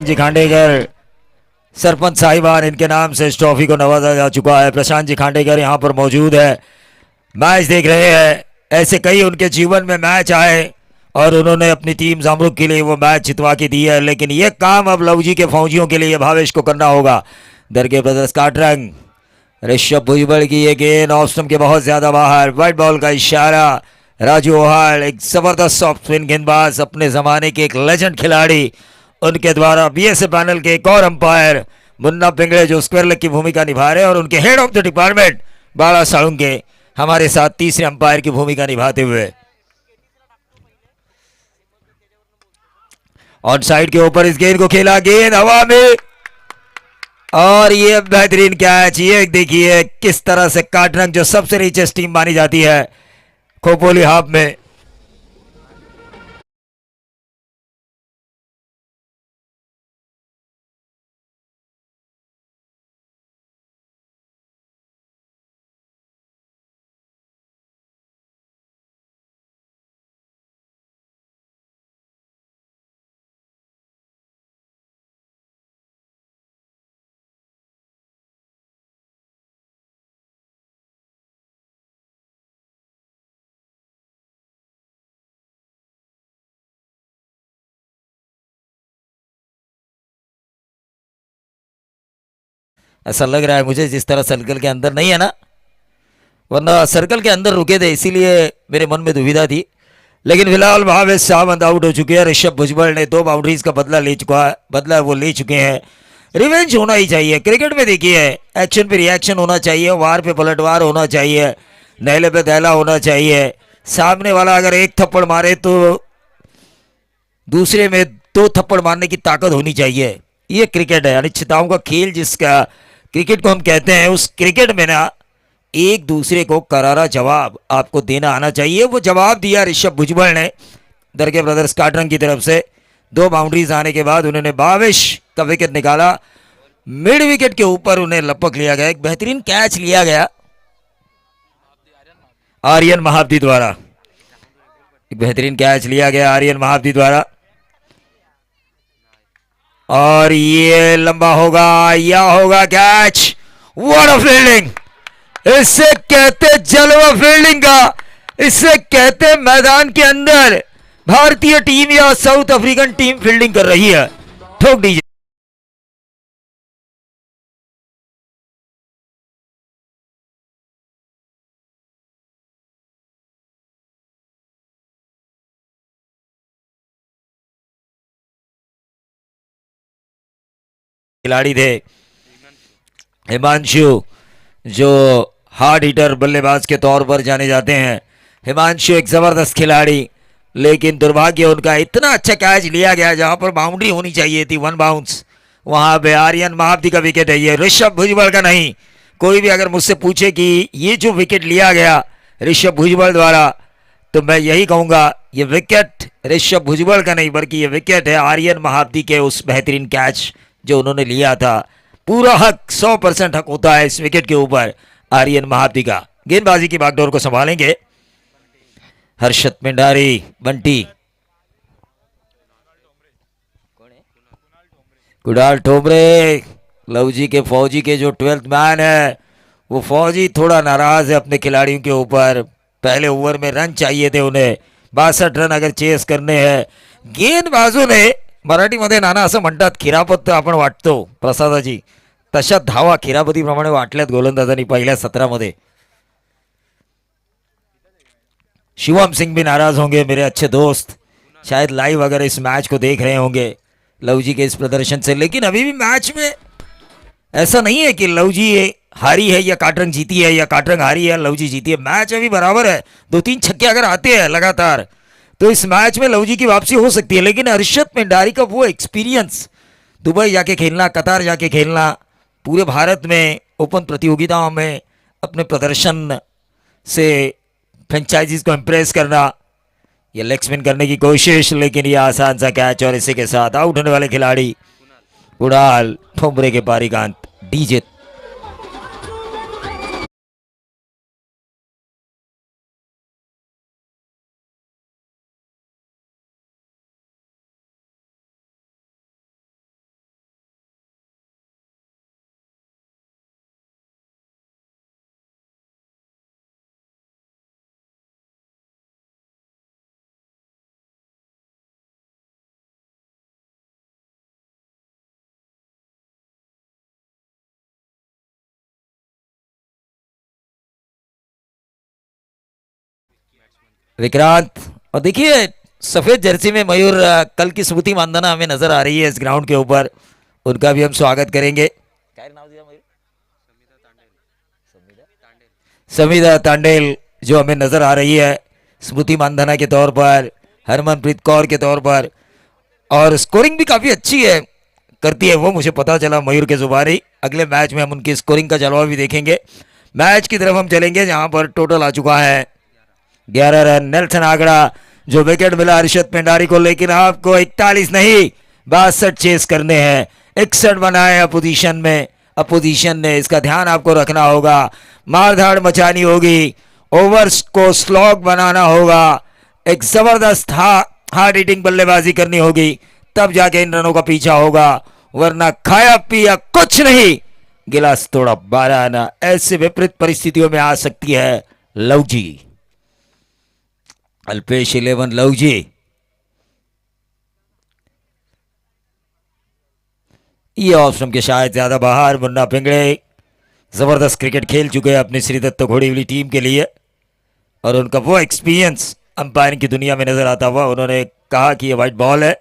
जी खांडेकर सरपंच साहिबान, इनके नाम से इस ट्रॉफी को नवाजा जा चुका है। प्रशांत जी खांडेकर यहाँ पर मौजूद है, मैच देख रहे हैं। ऐसे कई उनके जीवन में मैच आए और उन्होंने अपनी टीम जामरुक के लिए वो मैच जितवा के दी है। लेकिन ये काम अब लवजी के फौजियों के लिए भावेश को करना होगा। दरगे ब्रदर्स काटरंग, ऋषभ भुजबल की ये गेंद ऑफ स्टंप के बहुत ज्यादा बाहर, व्हाइट बॉल का इशारा। राजू ओहाल एक जबरदस्त सॉफ्ट स्पिन गेंदबाज, अपने जमाने के एक लेजेंड खिलाड़ी, उनके द्वारा बीएसए पैनल के एक और अंपायर मुन्ना पिंगले जो स्क्वायर लेग की भूमिका निभा रहे हैं, और उनके हेड ऑफ द डिपार्टमेंट बाला साळुंके हमारे साथ तीसरे अंपायर की भूमिका निभाते हुए। ऑन साइड के ऊपर इस गेंद को खेला, गेंद हवा में, और ये बेहतरीन कैच। ये देखिए किस तरह से काटरंग जो सबसे रिचेस्ट टीम मानी जाती है खोपोली हाफ में, ऐसा लग रहा है मुझे जिस तरह सर्कल के अंदर नहीं है ना, वरना सर्कल के अंदर रुके थे इसीलिए मेरे मन में दुविधा थी। लेकिन फिलहाल भावेश सावंत आउट हो चुके हैं। ऋषभ भुजबल ने 2 बाउंड्रीज का बदला ले चुका है, बदला वो ले चुके हैं। रिवेंज होना ही चाहिए क्रिकेट में। देखिए एक्शन पे रिएक्शन होना चाहिए, वार पे पलटवार होना चाहिए, नहले पे दहला होना चाहिए। सामने वाला अगर एक थप्पड़ मारे तो दूसरे में 2 थप्पड़ मारने की ताकत होनी चाहिए। ये क्रिकेट है, अनिश्चितताओं का खेल जिसका क्रिकेट को हम कहते हैं। उस क्रिकेट में ना एक दूसरे को करारा जवाब आपको देना आना चाहिए। वो जवाब दिया ऋषभ भुजबल ने दरगे ब्रदर्स काटरंग की तरफ से। 2 बाउंड्रीज आने के बाद उन्होंने बाविश का विकेट निकाला। मिड विकेट के ऊपर उन्हें लपक लिया गया, एक बेहतरीन कैच लिया गया आर्यन महाब्दी द्वारा। एक बेहतरीन कैच लिया गया आर्यन महाब्दी द्वारा, और ये लंबा होगा या होगा कैच। What a fielding! इससे कहते जलवा फील्डिंग का, इससे कहते मैदान के अंदर भारतीय टीम या साउथ अफ्रीकन टीम फील्डिंग कर रही है। ठोक दीजिए। खिलाड़ी थे हिमांशु, जो हार्ड हिटर बल्लेबाज के तौर पर जाने जाते हैं। हिमांशु एक जबरदस्त खिलाड़ी, लेकिन दुर्भाग्य उनका इतना अच्छा कैच लिया गया जहां पर बाउंड्री होनी चाहिए थी, 1 बाउंस। वहां पे आर्यन महाब्दी का विकेट है, ये ऋषभ भुजबल का नहीं। कोई भी अगर मुझसे पूछे कि ये जो विकेट लिया गया ऋषभ भुजबल द्वारा, तो मैं यही कहूंगा ये विकेट ऋषभ भुजबल का नहीं, बल्कि ये विकेट है आर्यन महाब्दी के उस बेहतरीन कैच जो उन्होंने लिया था। पूरा हक 100% हक होता है इस विकेट के ऊपर आर्यन महाब्दी का। गेंदबाजी की बागडोर को संभालेंगे हर्षद पिंडारी, बंटी, कुणाल ठोमरे, लवजी के फौजी के जो 12th मैन है, वो फौजी थोड़ा नाराज है अपने खिलाड़ियों के ऊपर। पहले ओवर में रन चाहिए थे उन्हें, 62 रन अगर चेस करने हैं। गेंदबाजों ने मराठीमध्ये नाना असं म्हणतात, खिरापत आपण वाटतो प्रसादाची, तशा धावा खिरापतीप्रमाणे वाटल्यात गोलंदाजांनी पहिल्या 17 मध्ये। शिवम सिंह भी नाराज होंगे, मेरे अच्छे दोस्त, शायद लाइव अगर इस मैच को देख रहे होंगे लवजी के इस प्रदर्शन से। लेकिन अभी भी मैच में ऐसा नहीं है कि लवजी हारी है या काटरंग जीती है, या काटरंग हारी है लवजी जीती है। मैच अभी बराबर है। 2-3 छक्के अगर आते हैं लगातार तो इस मैच में लवजी की वापसी हो सकती है। लेकिन हर्षद पिंडारी का वो एक्सपीरियंस, दुबई जाके खेलना, कतार जाके खेलना, पूरे भारत में ओपन प्रतियोगिताओं में अपने प्रदर्शन से फ्रेंचाइजीज को इम्प्रेस करना, ये लेग स्पिन करने की कोशिश, लेकिन ये आसान सा कैच, और इसी के साथ आउट होने वाले खिलाड़ी कुणाल ठोमरे के पारी का अंत। डीजे विक्रांत, और देखिए सफेद जर्सी में मयूर, कल की स्मृति मानधना हमें नजर आ रही है इस ग्राउंड के ऊपर, उनका भी हम स्वागत करेंगे। काय नाव दिया मयूर? समीदा तांडेल जो हमें नजर आ रही है स्मृति मानधना के तौर पर, हरमनप्रीत कौर के तौर पर, और स्कोरिंग भी काफी अच्छी है करती है वो, मुझे पता चला मयूर के जुबानी। अगले मैच में हम उनकी स्कोरिंग का जलवा भी देखेंगे। मैच की तरफ हम चलेंगे जहां पर टोटल आ चुका है 11 रन। नेल्सन आगड़ा जो विकेट मिला अर्शद पिंडारी को, लेकिन आपको 41 नहीं 62 चेस करने हैं। 61 बनाए अपोजिशन में, अपोजिशन ने, इसका ध्यान आपको रखना होगा। मारधाड़ मचानी होगी, ओवर्स को स्लॉग बनाना होगा, एक जबरदस्त हार्ड हिटिंग बल्लेबाजी करनी होगी, तब जाके इन रनों का पीछा होगा, वरना खाया पिया कुछ नहीं, गिलास तोड़ा 12 आना। ऐसे विपरीत परिस्थितियों में आ सकती है लवजी। अल्पेश 11 लवजी। ये ऑप्शन के शायद ज्यादा बाहर। मुन्ना पिंगड़े जबरदस्त क्रिकेट खेल चुके हैं अपनी श्रीदत्त घोड़ीवली टीम के लिए, और उनका वो एक्सपीरियंस अंपायरिंग की दुनिया में नजर आता हुआ। उन्होंने कहा कि ये वाइट बॉल है।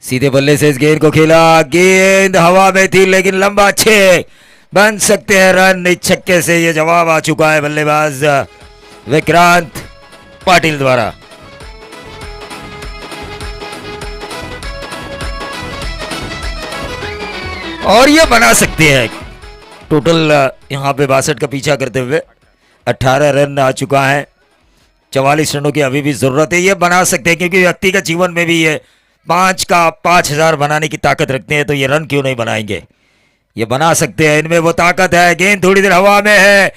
सीधे बल्ले से इस गेंद को खेला, गेंद हवा में थी लेकिन लंबा छे, बन सकते हैं रन इस छक्के से। ये जवाब आ चुका है बल्लेबाज विक्रांत पाटिल द्वारा। और ये बना सकते हैं टोटल यहां पे 62 का पीछा करते हुए 18 रन आ चुका है। 44 रनों की अभी भी जरूरत है। ये बना सकते हैं क्योंकि व्यक्ति का जीवन में भी ये 5 का 5000 बनाने की ताकत रखते हैं, तो ये रन क्यों नहीं बनाएंगे, ये बना सकते हैं, इनमें वो ताकत है। गेंद थोड़ी देर हवा में है,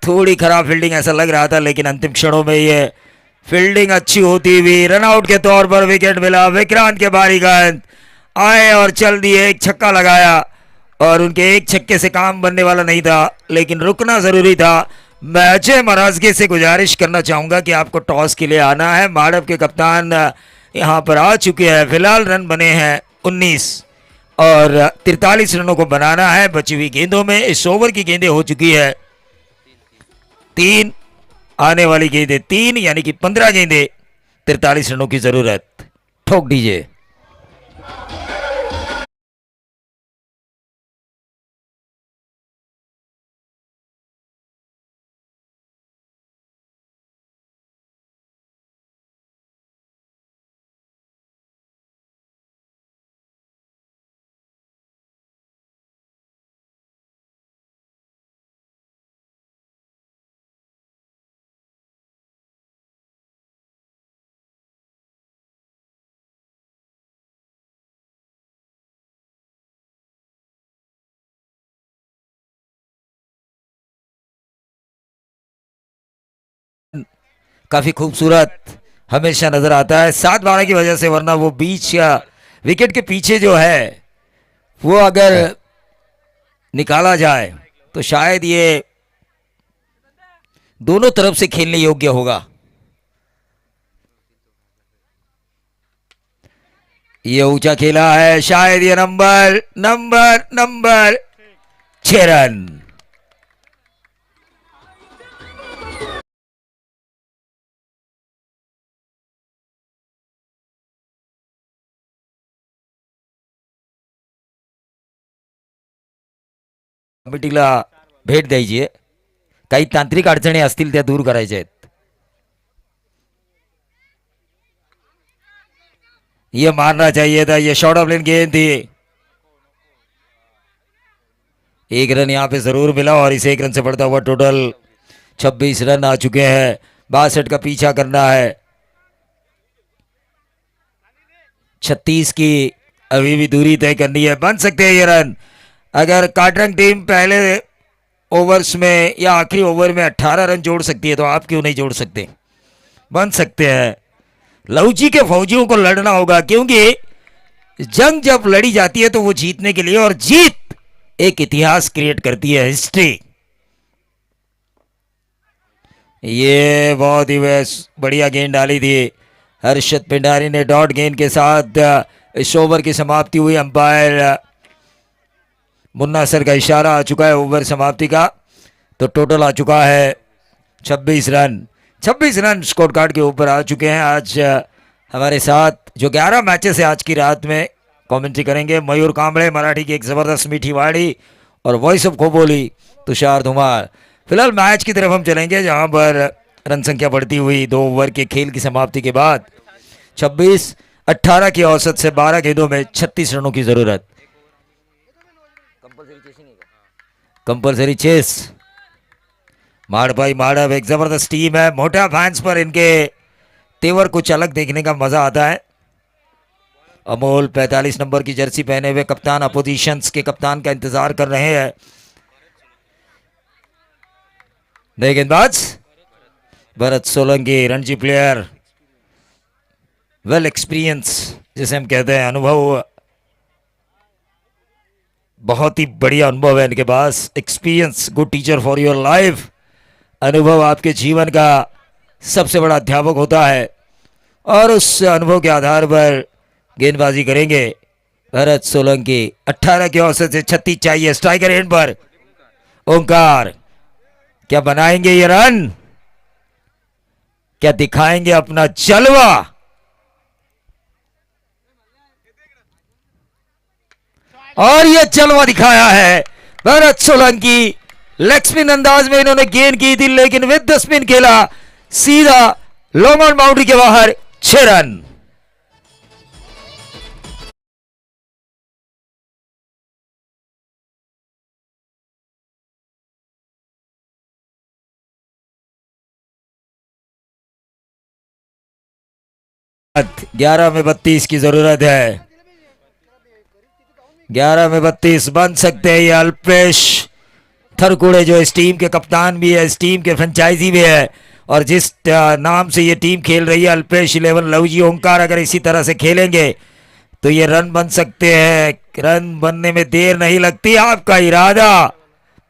थोड़ी खराब फील्डिंग ऐसा लग रहा था, लेकिन अंतिम क्षणों में ये फील्डिंग अच्छी होती हुई रनआउट के तौर पर विकेट मिला। विक्रांत के बारी गेंद आए और चल दिए, एक छक्का लगाया, और उनके एक छक्के से काम बनने वाला नहीं था, लेकिन रुकना जरूरी था। मैच महाराजगी से गुजारिश करना चाहूंगा कि आपको टॉस के लिए आना है। माड़व के कप्तान यहां पर आ चुके हैं। फिलहाल रन बने हैं 19 और 43 रनों को बनाना है बची हुई गेंदों में। इस ओवर की गेंदें हो चुकी है 3, आने वाली गेंदें 3, यानी कि 15 गेंदें, 43 रनों की जरूरत। ठोक दीजिए। काफी खूबसूरत हमेशा नजर आता है 7-12 की वजह से, वरना वो बीच या विकेट के पीछे जो है वो अगर निकाला जाए तो शायद ये दोनों तरफ से खेलने योग्य होगा। ये ऊंचा खेला है, शायद ये नंबर नंबर नंबर 6 रन। कमिटीला भेट द्यायची, काही तांत्रिक अडचणी असतील त्या दूर करायच्या आहेत। ये मारना चाहिए था, ये शॉर्ट ऑफ लेन गेंद थी। 1 रन यहां पे जरूर मिला और इसे 1 रन से बढ़ता हुआ टोटल 26 रन आ चुके हैं। 62 का पीछा करना है, 36 की अभी भी दूरी तय करनी है। बन सकते हैं ये रन अगर काटरंग टीम पहले ओवर्स में या आखिरी ओवर में 18 रन जोड़ सकती है तो आप क्यों नहीं जोड़ सकते। बन सकते हैं। लवजी के फौजियों को लड़ना होगा, क्योंकि जंग जब लड़ी जाती है तो वो जीतने के लिए, और जीत एक इतिहास क्रिएट करती है, हिस्ट्री। ये बहुत ही बढ़िया गेंद डाली थी हर्षद पिंडारी ने डॉट गेंद के साथ। इस ओवर की समाप्ति हुई, अंपायर मुन्ना सर का इशारा आ चुका है ओवर समाप्ति का। तो टोटल आ चुका है 26 रन। 26 रन स्कोर कार्ड के ऊपर आ चुके हैं। आज हमारे साथ जो 11 मैचेस है आज की रात में कमेंट्री करेंगे मयूर कांबळे, मराठी की एक ज़बरदस्त मीठी वाड़ी, और वॉइस ऑफ खोबोली तुषार धुमार। फिलहाल मैच की तरफ हम चलेंगे जहां पर रन संख्या बढ़ती हुई 2 ओवर के खेल की समाप्ति के बाद 26-18 की औसत से 12 गेंदों में 36 रनों की जरूरत। Compulsory chess. माड़भाई माड़व एक जबरदस्त टीम है, मोटा फैंस पर इनके तेवर कुछ अलग देखने का मजा आता है। अमोल 45 नंबर की जर्सी पहने हुए कप्तान अपोजिशंस के कप्तान का इंतजार कर रहे हैं। नए गेंदबाज भरत सोलंकी, रणजी प्लेयर, वेल एक्सपीरियंस जिसे हम कहते हैं, अनुभव, बहुत ही बढ़िया अनुभव है इनके pass. Experience good teacher for your life. अनुभव आपके जीवन का सबसे बड़ा अध्यापक होता है और उस अनुभव के आधार पर गेंदबाजी करेंगे भरत सोलंकी। 18 की औसत से 36 चाहिए। स्ट्राइकर एंड पर ओंकार, क्या बनाएंगे ये रन, क्या दिखाएंगे अपना जलवा? और ये जलवा दिखाया है भरत सोलंकी। लेग स्पिन अंदाज में इन्होंने गेंद की थी, लेकिन विद द स्पिन खेला सीधा लॉन्ग ऑन बाउंड्री के बाहर। 6 रन। ग्यारह में 32 की जरूरत है। 11 में 32 बन सकते हैं ये अल्पेश थरकुड़े, जो इस टीम के कप्तान भी है, इस टीम के फ्रेंचाइजी भी है, और जिस नाम से ये टीम खेल रही है अल्पेश 11 लवजी ओंकार, अगर इसी तरह से खेलेंगे तो ये रन बन सकते हैं। रन बनने में देर नहीं लगती। आपका इरादा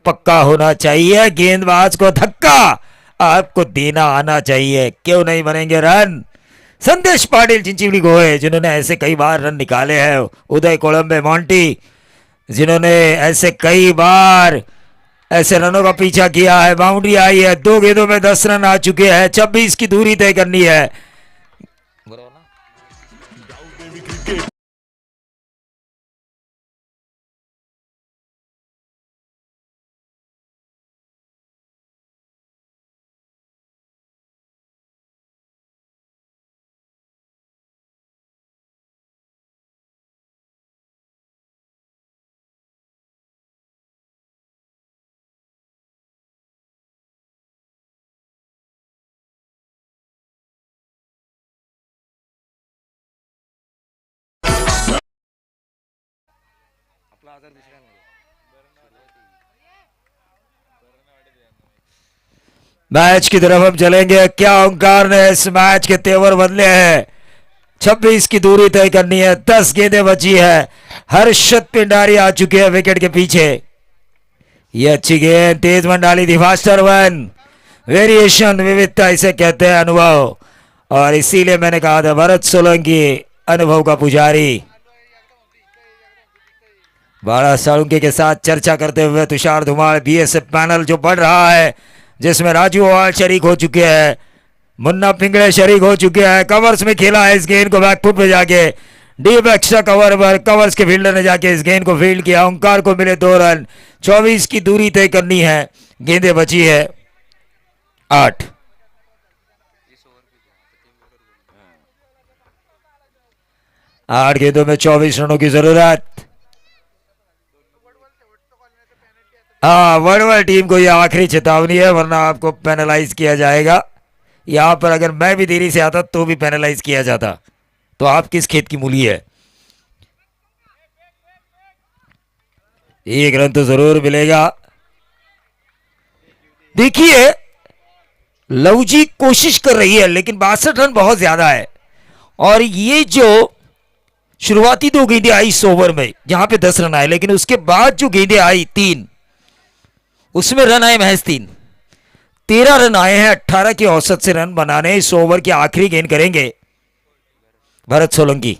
पक्का होना चाहिए, गेंदबाज को धक्का आपको देना आना चाहिए, क्यों नहीं बनेंगे रन? संदेश पाटिल, चिंचिवली गोहे, जिन्होंने ऐसे कई बार रन निकाले हैं, उदय कोलंबे, मॉन्टी, जिन्होंने ऐसे कई बार ऐसे रनों का पीछा किया है। बाउंड्री आई है, 2 गेंदों में 10 रन आ चुके हैं। 26 की दूरी तय करनी है। मैच की तरफ हम चलेंगे। क्या ओंकार ने इस मैच के तेवर बदले हैं? 26 की दूरी तय करनी है, 10 गेंदें बची है। हर्षद पिंडारी आ चुके हैं विकेट के पीछे। ये अच्छी गेंद, तेज बन डाली थी, फास्टर वन, वेरिएशन, विविधता इसे कहते हैं, अनुभव, और इसीलिए मैंने कहा था भरत सोलंकी अनुभव का पुजारी। बाड़ा साळुंके के साथ चर्चा करते हुए तुषार धुमार, बीएसएफ पैनल जो बढ़ रहा है, जिसमें राजू अवाल शरीक हो चुके हैं, मुन्ना पिंगले शरीक हो चुके हैं। कवर्स में खेला है इस गेंद को, बैकफुट पे जाके डीप एक्स्ट्रा कवर पर कवर्स के फील्डर ने जाके इस गेंद को फील्ड किया। ओंकार को मिले 2 रन। 24 की दूरी तय करनी है, गेंदें बची है 8। आठ गेंदों में 24 रनों की जरूरत। हाँ, वडवल टीम को यह आखिरी चेतावनी है, वरना आपको पेनलाइज किया जाएगा। यहां पर अगर मैं भी देरी से आता तो भी पेनलाइज किया जाता। तो आप किस खेत की मूली है? 1 रन तो जरूर मिलेगा। देखिए, लवजी कोशिश कर रही है, लेकिन 62 रन बहुत ज्यादा है। और ये जो शुरुआती 2 गेंदें आई इस ओवर में, जहां पे 10 रन आए, लेकिन उसके बाद जो गेंदें आई 3, उसमें रन आए महज 3। 13 रन आए हैं 18 की औसत से रन बनाने। इस ओवर की आखिरी गेंद करेंगे भरत सोलंकी।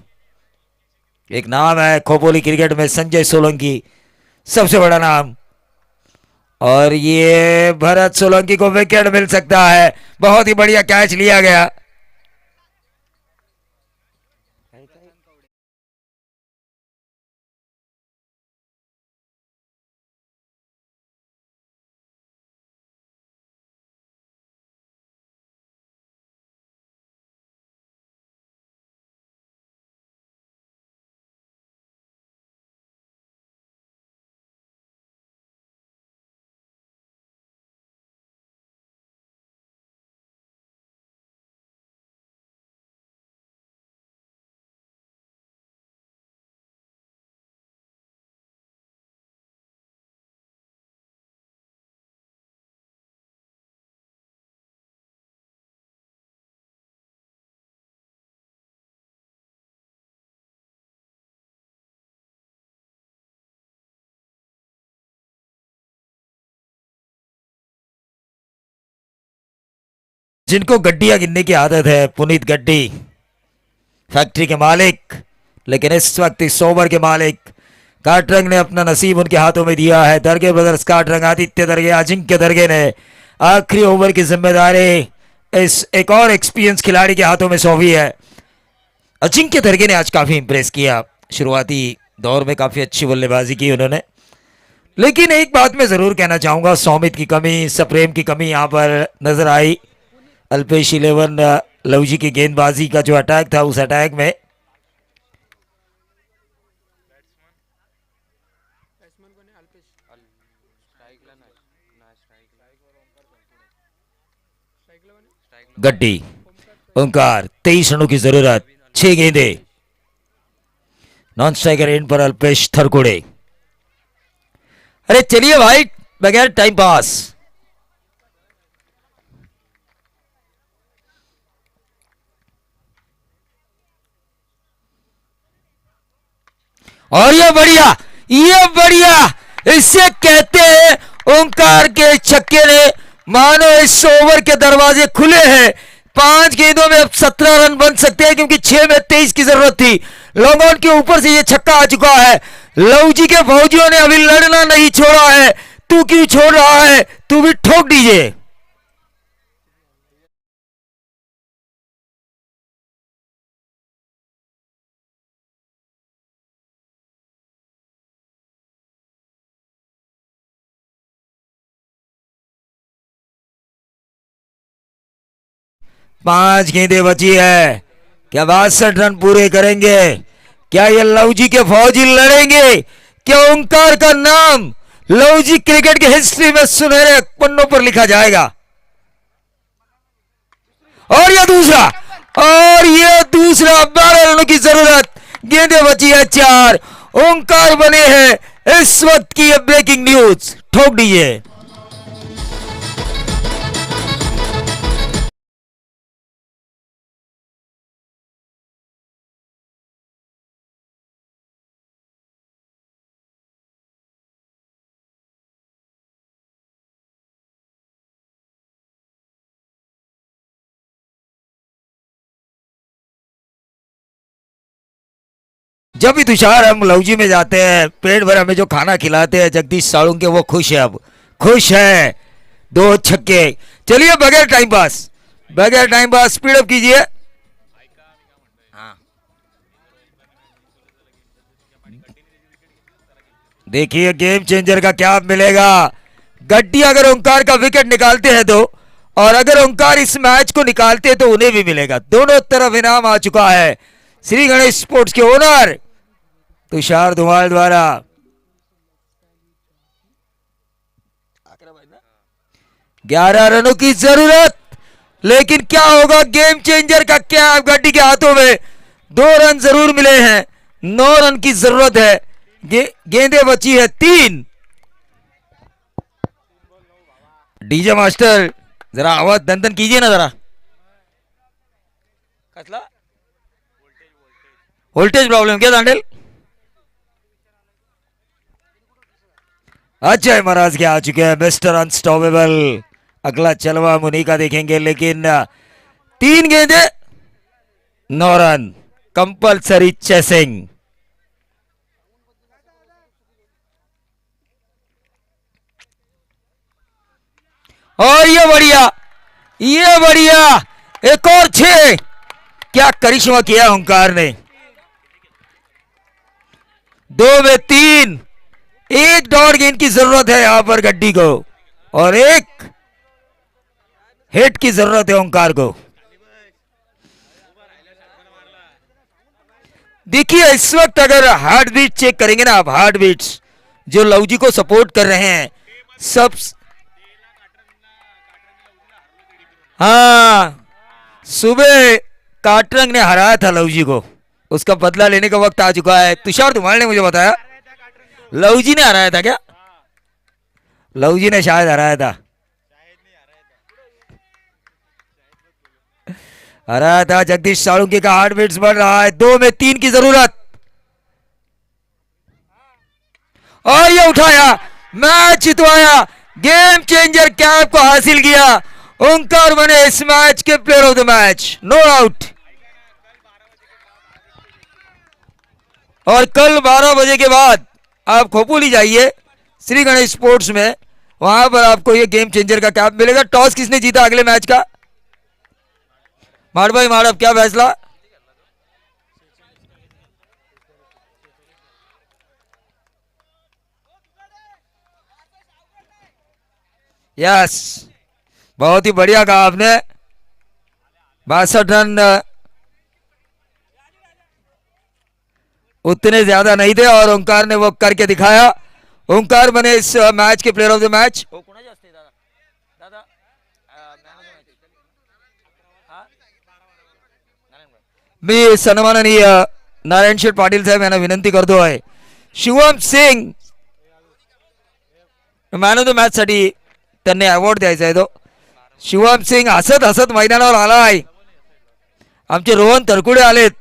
एक नाम है खोपोली क्रिकेट में, संजय सोलंकी, सबसे बड़ा नाम, और ये भरत सोलंकी को विकेट मिल सकता है। बहुत ही बढ़िया कैच लिया गया। जिनको गड्डियां गिनने की आदत है, पुनीत गड्डी फैक्ट्री के मालिक, लेकिन इस वक्त इस ओवर के मालिक काटरंग ने अपना नसीब उनके हाथों में दिया है। दरगे ब्रदर्स काटरंग, आदित्य दरगे, अजिंक्य दरगे ने आखिरी ओवर की जिम्मेदारी इस एक और एक्सपीरियंस खिलाड़ी के हाथों में सौंपी है। अजिंक्य दरगे ने आज काफी इंप्रेस किया। शुरुआती दौर में काफी अच्छी बल्लेबाजी की उन्होंने, लेकिन एक बात मैं जरूर कहना चाहूंगा, सौमित की कमी, सप्रेम की कमी यहां पर नजर आई। अल्पेश 11 लवजी की गेंदबाजी का जो अटैक था, उस अटैक में गड्डी, ओंकार, 23 रनों की जरूरत, 6 गेंदे, नॉन स्ट्राइकर एंड पर अल्पेश थरकुड़े। अरे चलिए भाई, बगैर टाइम पास। और ये बढ़िया, ये बढ़िया, इसे कहते हैं ओंकार के छक्के ने मानो इस ओवर के दरवाजे खुले हैं। 5 गेंदों में अब 17 रन बन सकते हैं, क्योंकि 6 में 23 की जरूरत थी। लॉन्ग ऑन के ऊपर से ये छक्का आ चुका है। लवजी के फौजियों ने अभी लड़ना नहीं छोड़ा है। तू क्यों छोड़ रहा है, तू भी ठोक दीजिए। पांच गेंदें बची है, क्या 62 रन पूरे करेंगे? क्या ये लवजी के फौजी लड़ेंगे? क्या ओंकार का नाम लवजी क्रिकेट की हिस्ट्री में सुनहरे पन्नों पर लिखा जाएगा? और ये दूसरा, और ये दूसरा, 12 रनों की जरूरत, गेंदें बची है 4। ओंकार बने हैं इस वक्त की ये ब्रेकिंग न्यूज। ठोक दीजिए। जब भी तुषार हम लवजी में जाते हैं, पेट भर हमें जो खाना खिलाते हैं जगदीश साळुंके, वो खुश है, अब खुश है। 2 छक्के। चलिए बगैर टाइम पास, बगैर टाइम पास स्पीड अप कीजिए। देखिए गेम चेंजर का क्या मिलेगा। गड्डी अगर ओंकार का विकेट निकालते हैं तो, और अगर ओंकार इस मैच को निकालते हैं तो उन्हें भी मिलेगा। दोनों तरफ इनाम आ चुका है। श्री गणेश स्पोर्ट्स के ओनर तुषार धुमाल द्वारा 11 रनों की जरूरत, लेकिन क्या होगा? गेम चेंजर का क्या गड्डी के हाथों में 2 रन जरूर मिले हैं। 9 रन की जरूरत है। गेंदें बची है 3। डीजे मास्टर जरा आवाज दंदन कीजिए ना जरा। वोल्टेज प्रॉब्लम क्या दांडेल? अजय महाराज के आ चुके हैं, मिस्टर अनस्टॉपेबल। अगला चलवा मुनी का देखेंगे, लेकिन 3 गेंदे 9 रन, कंपल्सरी चेसिंग। और ये बढ़िया, एक और 6। क्या करिश्मा किया ओंकार ने। 2 में 3, एक डॉट गेंद की जरूरत है यहां पर गड्डी को और एक हिट की जरूरत है ओंकार को। देखिए इस वक्त अगर हार्ट बीट चेक करेंगे ना आप, हार्ट बीट्स जो लवजी को सपोर्ट कर रहे हैं सब, हाँ सुबह काटरंग ने हराया था लवजी को, उसका बदला लेने का वक्त आ चुका है। तुषार धुमाल ने मुझे बताया लवजी ने हराया था क्या, लवजी ने शायद हराया था, हराया था। जगदीश साळुंके का हार्ट बीट्स बढ़ रहा है। 2 में 3 की जरूरत और ये उठाया, मैच जितवाया, गेम चेंजर कैप को हासिल किया। ओंकार बने इस मैच के player of the match, not out. और कल 12 बजे के बाद आप खोपोली जाइए श्री गणेश स्पोर्ट्स में, वहां पर आपको ये गेम चेंजर का कैप मिलेगा। टॉस किसने जीता अगले मैच का? माड़ भाई माड़, अब क्या फैसला? यस, बहुत ही बढ़िया कहा आपने। 62 रन उतने ज्यादा नहीं थे और ओंकार ने वो करके दिखाया। ओंकार बने इस मैच के प्लेयर ऑफ द मैच। मी सन्माननीय नारायण शेठ पाटील साहेब यांना विनंती करतो आहे, Shivam Singh man of the match साठी त्यांनी अवॉर्ड द्यायचा आहे तो। शिवम सिंग हसत हसत मैदानावर आलाय। आमचे रोहन तरकुडे आलेत,